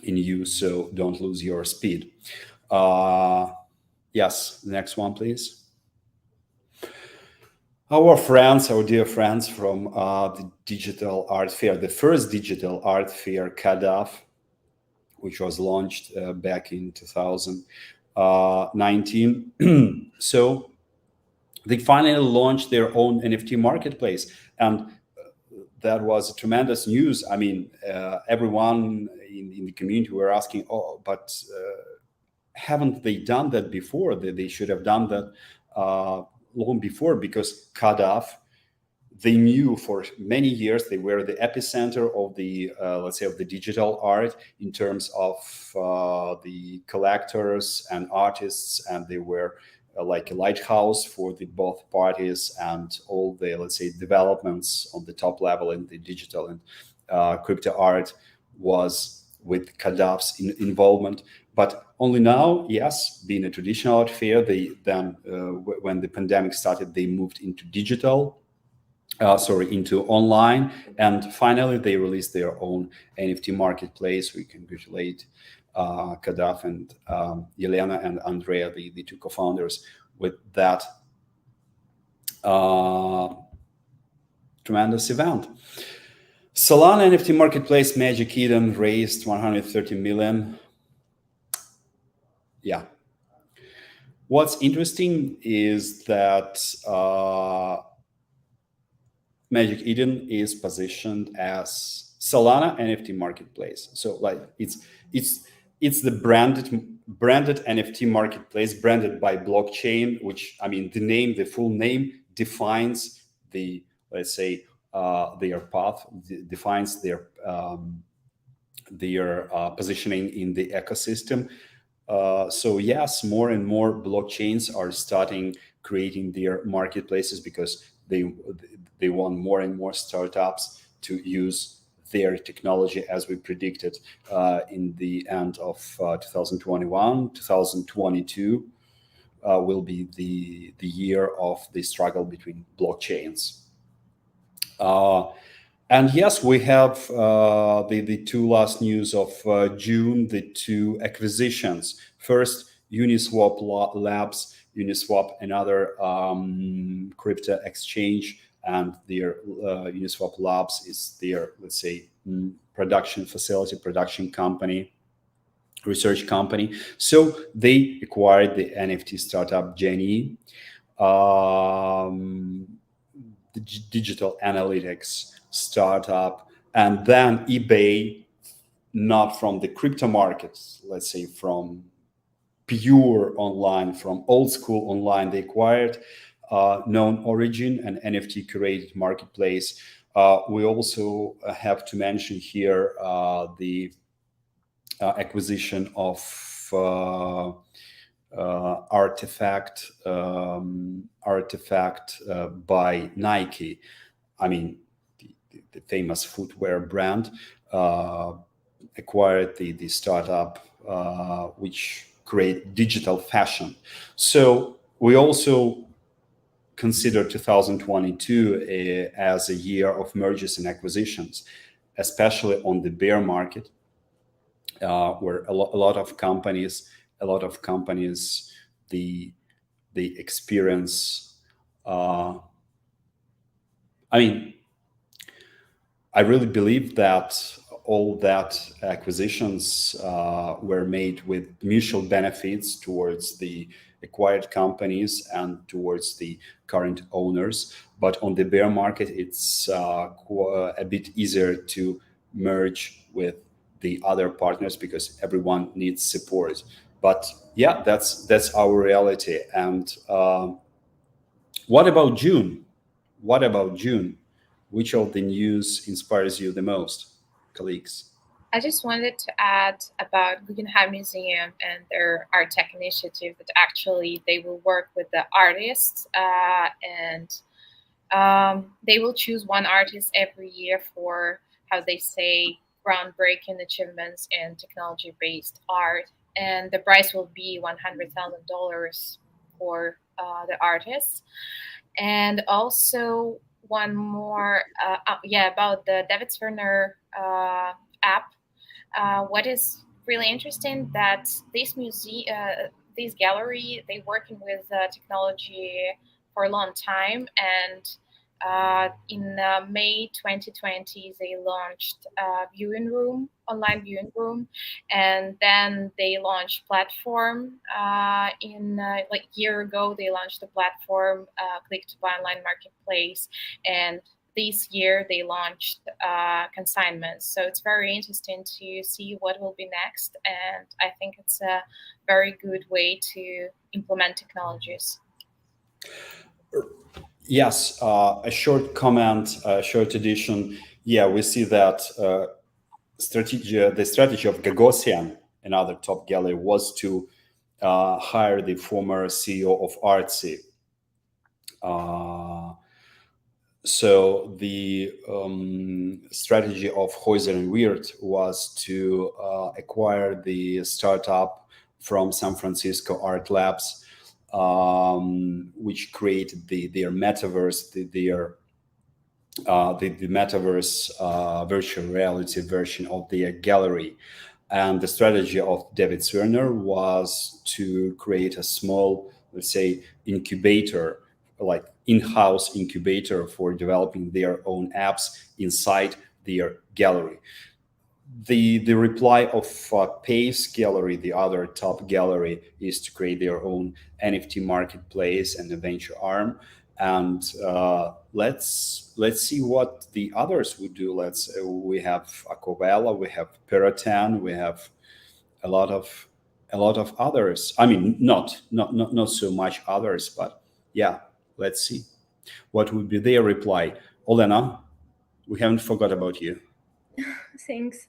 you. So don't lose your speed. Yes, next one, please. Our friends, our dear friends from the digital art fair, the first digital art fair, KADAF, which was launched back in 2019. So they finally launched their own NFT marketplace, and that was tremendous news. I mean, everyone in the community were asking, "Oh, but haven't they done that before? They should have done that long before," because KADAF, they knew for many years they were the epicenter of the, let's say, of the digital art in terms of the collectors and artists, and they were like a lighthouse for the both parties, and all the, let's say, developments on the top level in the digital and crypto art was with KADAF's involvement. But only now, yes, being a traditional art fair, they then, when the pandemic started, they moved into digital. Into online, and finally they released their own NFT marketplace. We congratulate KADAF and Olena and Andrea, the two co-founders, with that tremendous event. Solana NFT marketplace Magic Eden raised 130 million. Yeah. What's interesting is that Magic Eden is positioned as Solana NFT marketplace. So like it's the branded NFT marketplace, branded by blockchain, which, I mean, the full name defines the, let's say, their path, defines their positioning in the ecosystem. So yes, more and more blockchains are starting creating their marketplaces because they want more and more startups to use their technology, as we predicted in the end of 2021. 2022 will be the year of the struggle between blockchains. And yes, we have the two last news of June, the two acquisitions. First, Uniswap Labs, Uniswap, another crypto exchange, and their Uniswap Labs is their, let's say, production facility, production company, research company. So they acquired the NFT startup Genie, the digital analytics startup, and then eBay, not from the crypto markets, let's say from pure online, from old school online, they acquired Known Origin, an NFT curated marketplace. We also have to mention here the acquisition of Artifact by Nike. I mean, the famous footwear brand acquired the startup which create digital fashion. So we also consider 2022 as a year of mergers and acquisitions, especially on the bear market, where a lot of companies, they experience. I really believe that all that acquisitions were made with mutual benefits towards the acquired companies and towards the current owners. But on the bear market, it's a bit easier to merge with the other partners because everyone needs support. But yeah, that's our reality. And what about June? Which of the news inspires you the most, colleagues? I just wanted to add about Guggenheim Museum and their ArtTech initiative that actually they will work with the artists and they will choose one artist every year for, how they say, groundbreaking achievements in technology-based art. And the prize will be $100,000 for the artists. And also one more, about the David Werner app. What is really interesting that this gallery, they working with technology for a long time, and in May 2020 they launched online viewing room, and then they launched platform. In like a year ago they launched the platform, click to buy online marketplace, and this year they launched consignments. So it's very interesting to see what will be next, and I think it's a very good way to implement technologies. Yes, a short comment, a short addition. Yeah, we see that the strategy of Gagosian, another top gallery, was to hire the former CEO of Artsy. So the strategy of Heuser and Wirth was to acquire the startup from San Francisco, Art Labs, which created their metaverse, the metaverse virtual reality version of their gallery. And the strategy of David Zwirner was to create a small, let's say, incubator, like in-house incubator for developing their own apps inside their gallery. The reply of Pace Gallery, the other top gallery, is to create their own NFT marketplace and a venture arm. And let's see what the others would do. We have Acovella, we have Perotan, we have a lot of others. I mean, not so much others, but yeah, let's see what would be their reply. Olena, we haven't forgot about you. Thanks.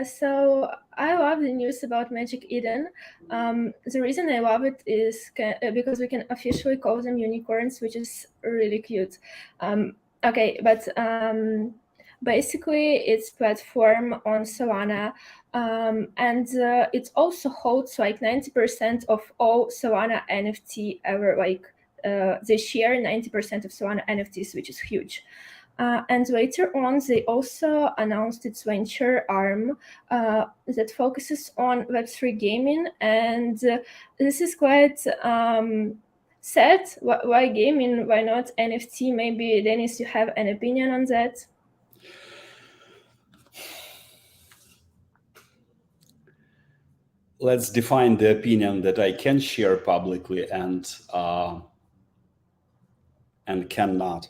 So I love the news about Magic Eden. The reason I love it is because we can officially call them unicorns, which is really cute. Okay, but basically it's platform on Solana, and it also holds like 90% of all Solana NFT ever. Like they share 90% of Solana NFTs, which is huge. And later on, they also announced its venture arm that focuses on Web3 gaming. And this is quite sad. Why gaming? Why not NFT? Maybe, Denis, you have an opinion on that? Let's define the opinion that I can share publicly and cannot.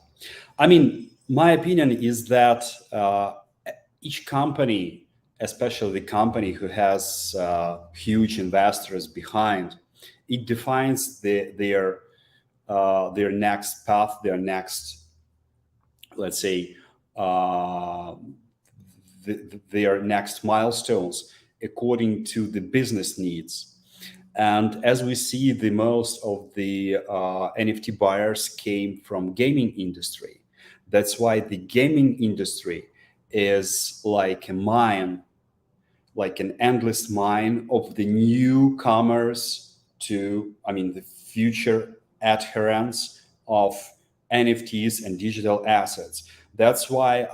I mean, my opinion is that each company, especially the company who has huge investors behind, it defines their next path, their next, let's say, their next milestones according to the business needs. And as we see, the most of the NFT buyers came from gaming industry. That's why the gaming industry is like a mine, like an endless mine of the newcomers to, I mean, the future adherents of NFTs and digital assets. That's why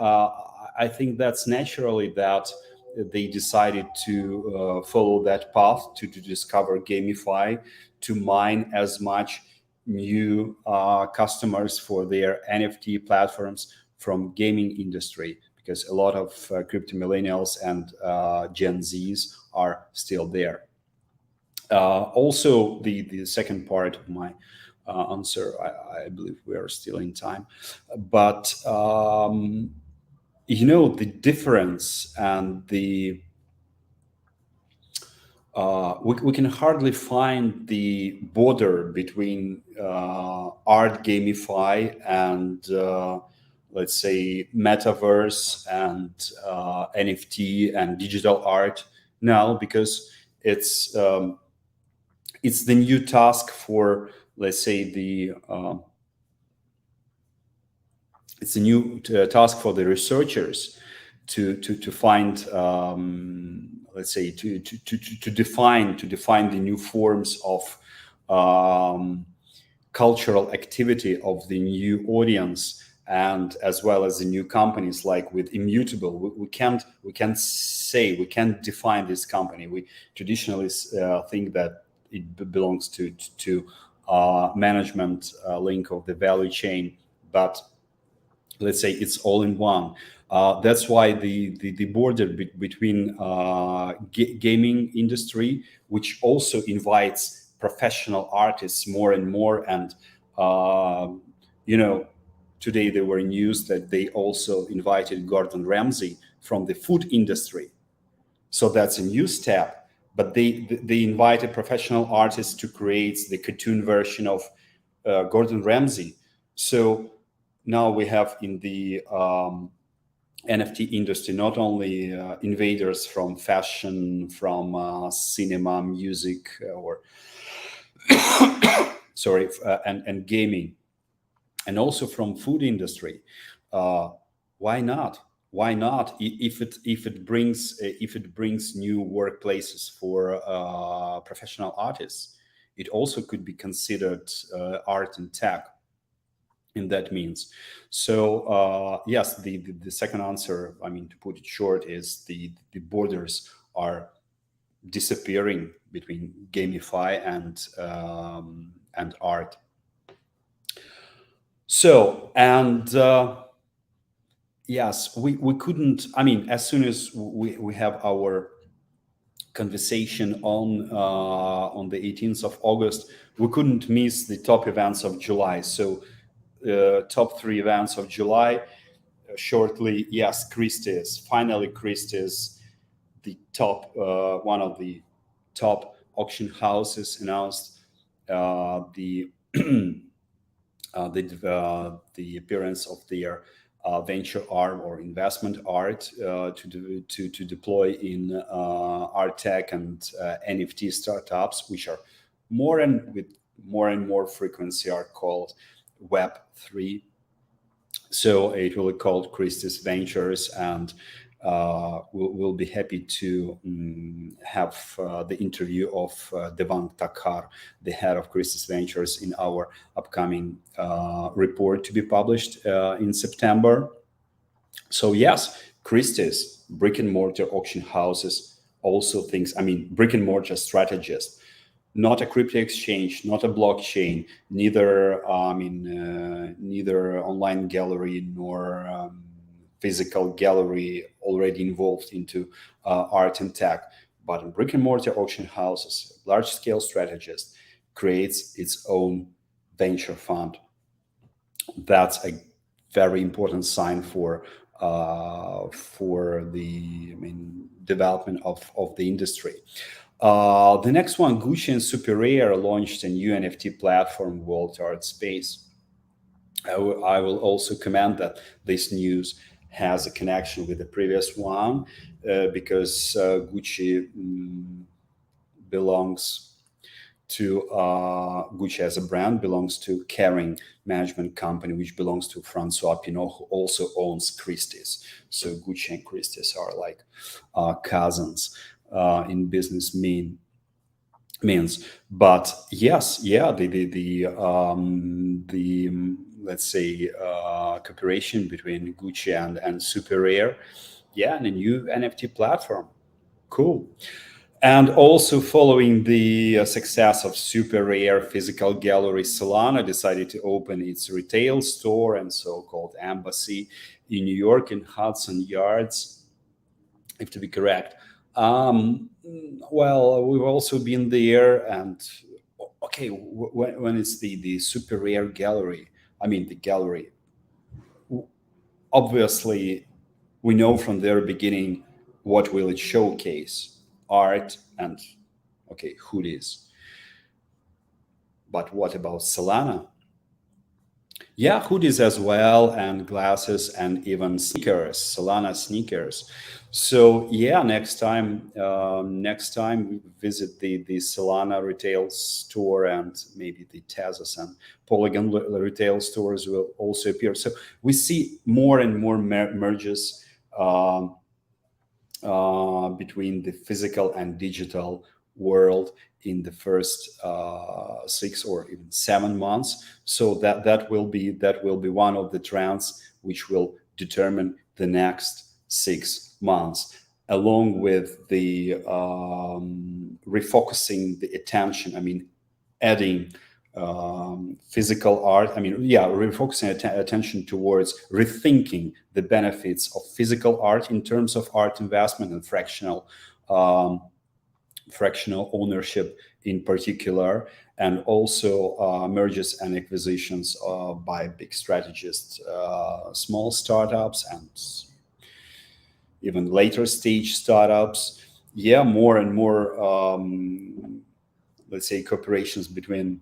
I think that's naturally that they decided to follow that path, to discover GameFi, to mine as much new customers for their NFT platforms from gaming industry, because a lot of crypto millennials and Gen Zs are still there. Also, the second part of my answer, I believe we are still in time, but you know, the difference and the we can hardly find the border between art GameFi and let's say metaverse and NFT and digital art now, because it's the new task for, let's say, it's a new task for the researchers to find, let's say, to define the new forms of cultural activity of the new audience, and as well as the new companies. Like with Immutable, we can't define this company. We traditionally think that it belongs to management link of the value chain, but let's say it's all in one. That's why the border between gaming industry, which also invites professional artists more and more, and today there were news that they also invited Gordon Ramsay from the food industry. So that's a new step. But they invited professional artists to create the cartoon version of Gordon Ramsay. So now we have in the NFT industry not only invaders from fashion, from cinema, music, or sorry, and gaming, and also from food industry. Why not? Why not? If it brings new workplaces for professional artists, it also could be considered art and tech in that means. So yes, the second answer, I mean, to put it short, is the borders are disappearing between gamify and art. So, and yes, we couldn't, I mean, as soon as we have our conversation on the 18th of August, we couldn't miss the top events of July. So top 3 events of July, shortly, yes, Christie's, finally Christie's, the top, one of the top auction houses, announced the appearance of their venture arm or investment art to deploy in ArtTech and NFT startups, which are with more and more frequency are called Web3. So it will be called Christie's Ventures, and we'll be happy to have the interview of Devang Thakkar, the head of Christie's Ventures, in our upcoming report to be published in September. So yes, Christie's, brick and mortar auction houses, also things, I mean, brick and mortar strategists, not a crypto exchange, not a blockchain, neither neither online gallery nor physical gallery already involved into art and tech, but in brick and mortar auction houses, large scale strategist creates its own venture fund. That's a very important sign for the development of the industry. The next one, Gucci and Super Rare launched a new NFT platform, World Art Space. I will also comment that this news has a connection with the previous one because Gucci belongs to Gucci as a brand belongs to Kering management company, which belongs to Francois Pinault, who also owns Christie's. So Gucci and Christie's are like cousins in business means. But yes, yeah, the let's say cooperation between Gucci and Super Rare, yeah, and a new NFT platform, cool. And also following the success of Super Rare physical gallery, Solana decided to open its retail store and so-called embassy in New York in Hudson Yards, if to be correct. Well, we've also been there, and okay, when it's the Super Rare gallery, I mean the gallery, obviously we know from their beginning what will it showcase. Art and okay, hoodies. But what about Solana? Yeah, hoodies as well, and glasses, and even sneakers, Solana sneakers. So yeah, next time we visit the Solana retail store, and maybe the Tezos and Polygon retail stores will also appear. So we see more and more merges between the physical and digital world in the first 6 or even 7 months. So that will be one of the trends which will determine the next 6 months, along with the refocusing the attention. I mean, adding physical art. I mean, yeah, refocusing attention towards rethinking the benefits of physical art in terms of art investment and fractional ownership in particular, and also mergers and acquisitions by big strategists, small startups, and even later stage startups. Yeah, more and more, let's say, cooperations between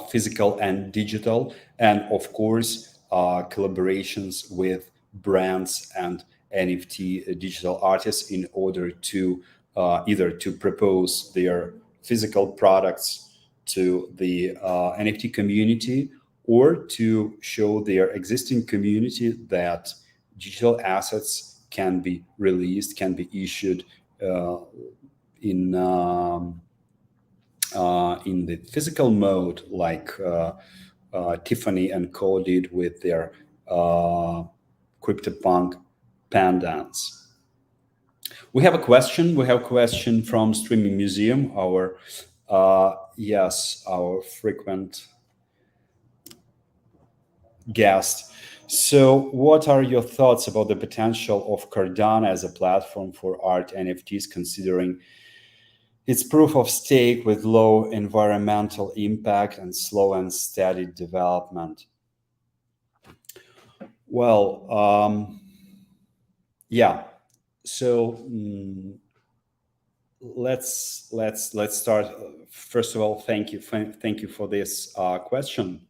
physical and digital, and of course, collaborations with brands and NFT digital artists in order to either to propose their physical products to the NFT community, or to show their existing community that digital assets can be released, can be issued in the physical mode, like Tiffany and Co did with their CryptoPunk pendants. We have a question. We have a question from Streaming Museum, our our frequent guest. So, what are your thoughts about the potential of Cardano as a platform for art NFTs, considering its proof of stake with low environmental impact and slow and steady development? Well, yeah. So let's start. First of all, thank you for this question.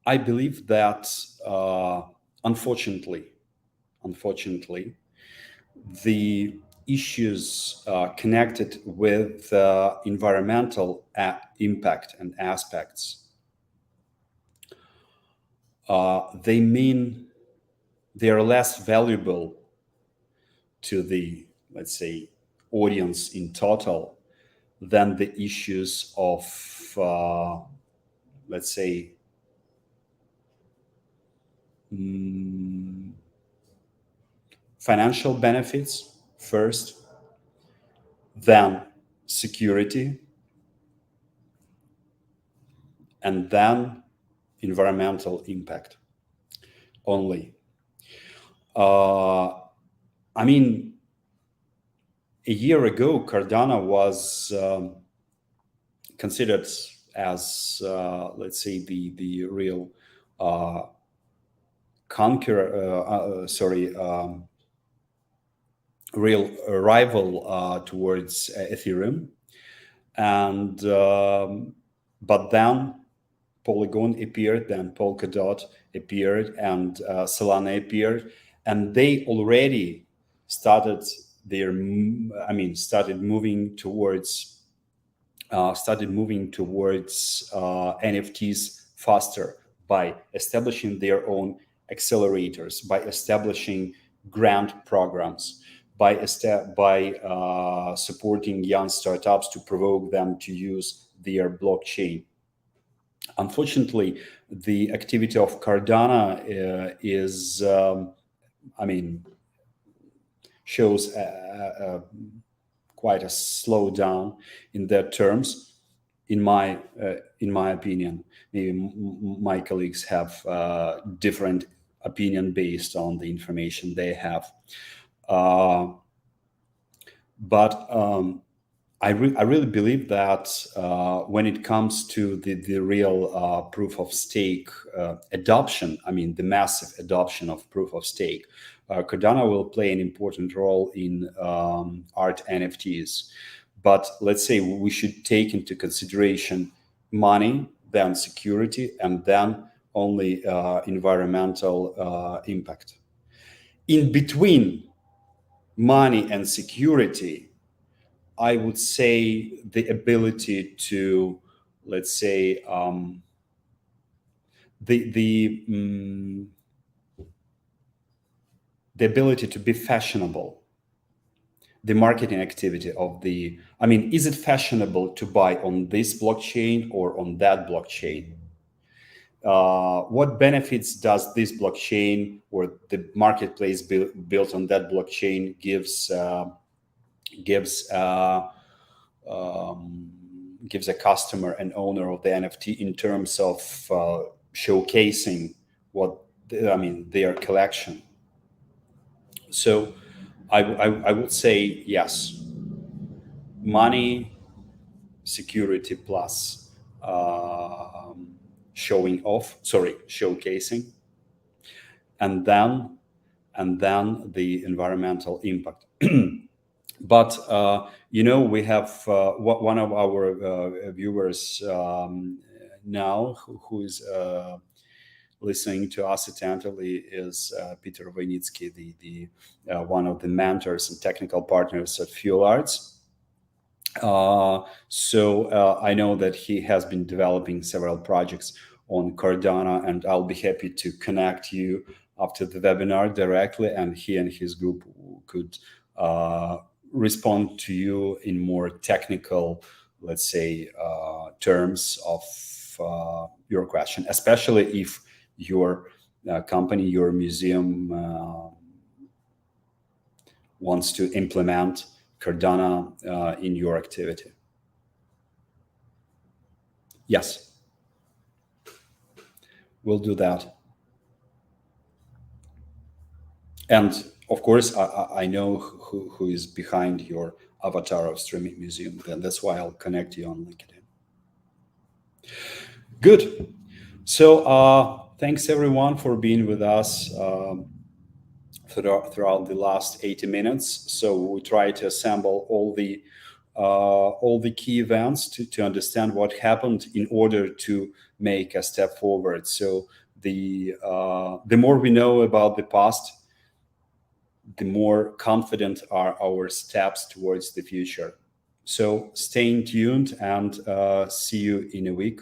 I believe that unfortunately, the issues connected with environmental impact and aspects, they mean they are less valuable to the, let's say, audience in total than the issues of, let's say, financial benefits first, then security, and then environmental impact only. I mean, a year ago, Cardano was considered as, let's say, the real real rival towards Ethereum, and but then Polygon appeared, then Polkadot appeared, and Solana appeared, and they already started moving towards NFTs faster by establishing their own accelerators, by establishing grant programs, by supporting young startups to provoke them to use their blockchain. Unfortunately, the activity of Cardano is, shows quite a slowdown in that terms, in my opinion. Maybe my colleagues have different opinion based on the information they have, but I really believe that when it comes to the real proof of stake adoption, the massive adoption of proof of stake, Cardano will play an important role in art NFTs. But let's say we should take into consideration money, then security, and then only environmental impact. In between money and security, I would say the ability to, let's say, the ability to be fashionable, the marketing activity of the, is it fashionable to buy on this blockchain or on that blockchain? What benefits does this blockchain or the marketplace built on that blockchain gives gives a customer and owner of the NFT in terms of showcasing what their collection. So I would say yes, money, security plus showcasing, and then the environmental impact. But we have one of our viewers now who is listening to us attentively is Peter Wojnicki, the one of the mentors and technical partners at Fuelarts. So I know that he has been developing several projects on Cardano, and I'll be happy to connect you after the webinar directly, and he and his group could respond to you in more technical, let's say, terms of your question, especially if your company, your museum wants to implement Cardano in your activity. Yes, we'll do that. And of course, I know who is behind your avatar of Streaming Museum, and that's why I'll connect you on LinkedIn. Good. So thanks everyone for being with us throughout the last 80 minutes. So we try to assemble all the key events to understand what happened in order to make a step forward. So the more we know about the past, the more confident are our steps towards the future. So staying tuned, and see you in a week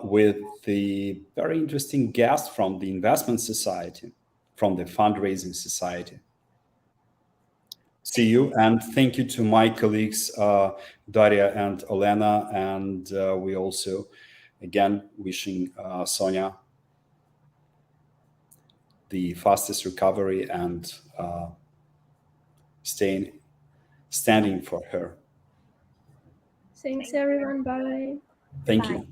with the very interesting guest from the Investment Society, from the Fundraising Society. See you, and thank you to my colleagues, Daria and Olena, and we also, again, wishing Sonia the fastest recovery and standing for her. Thanks everyone, bye. Thank Bye. you.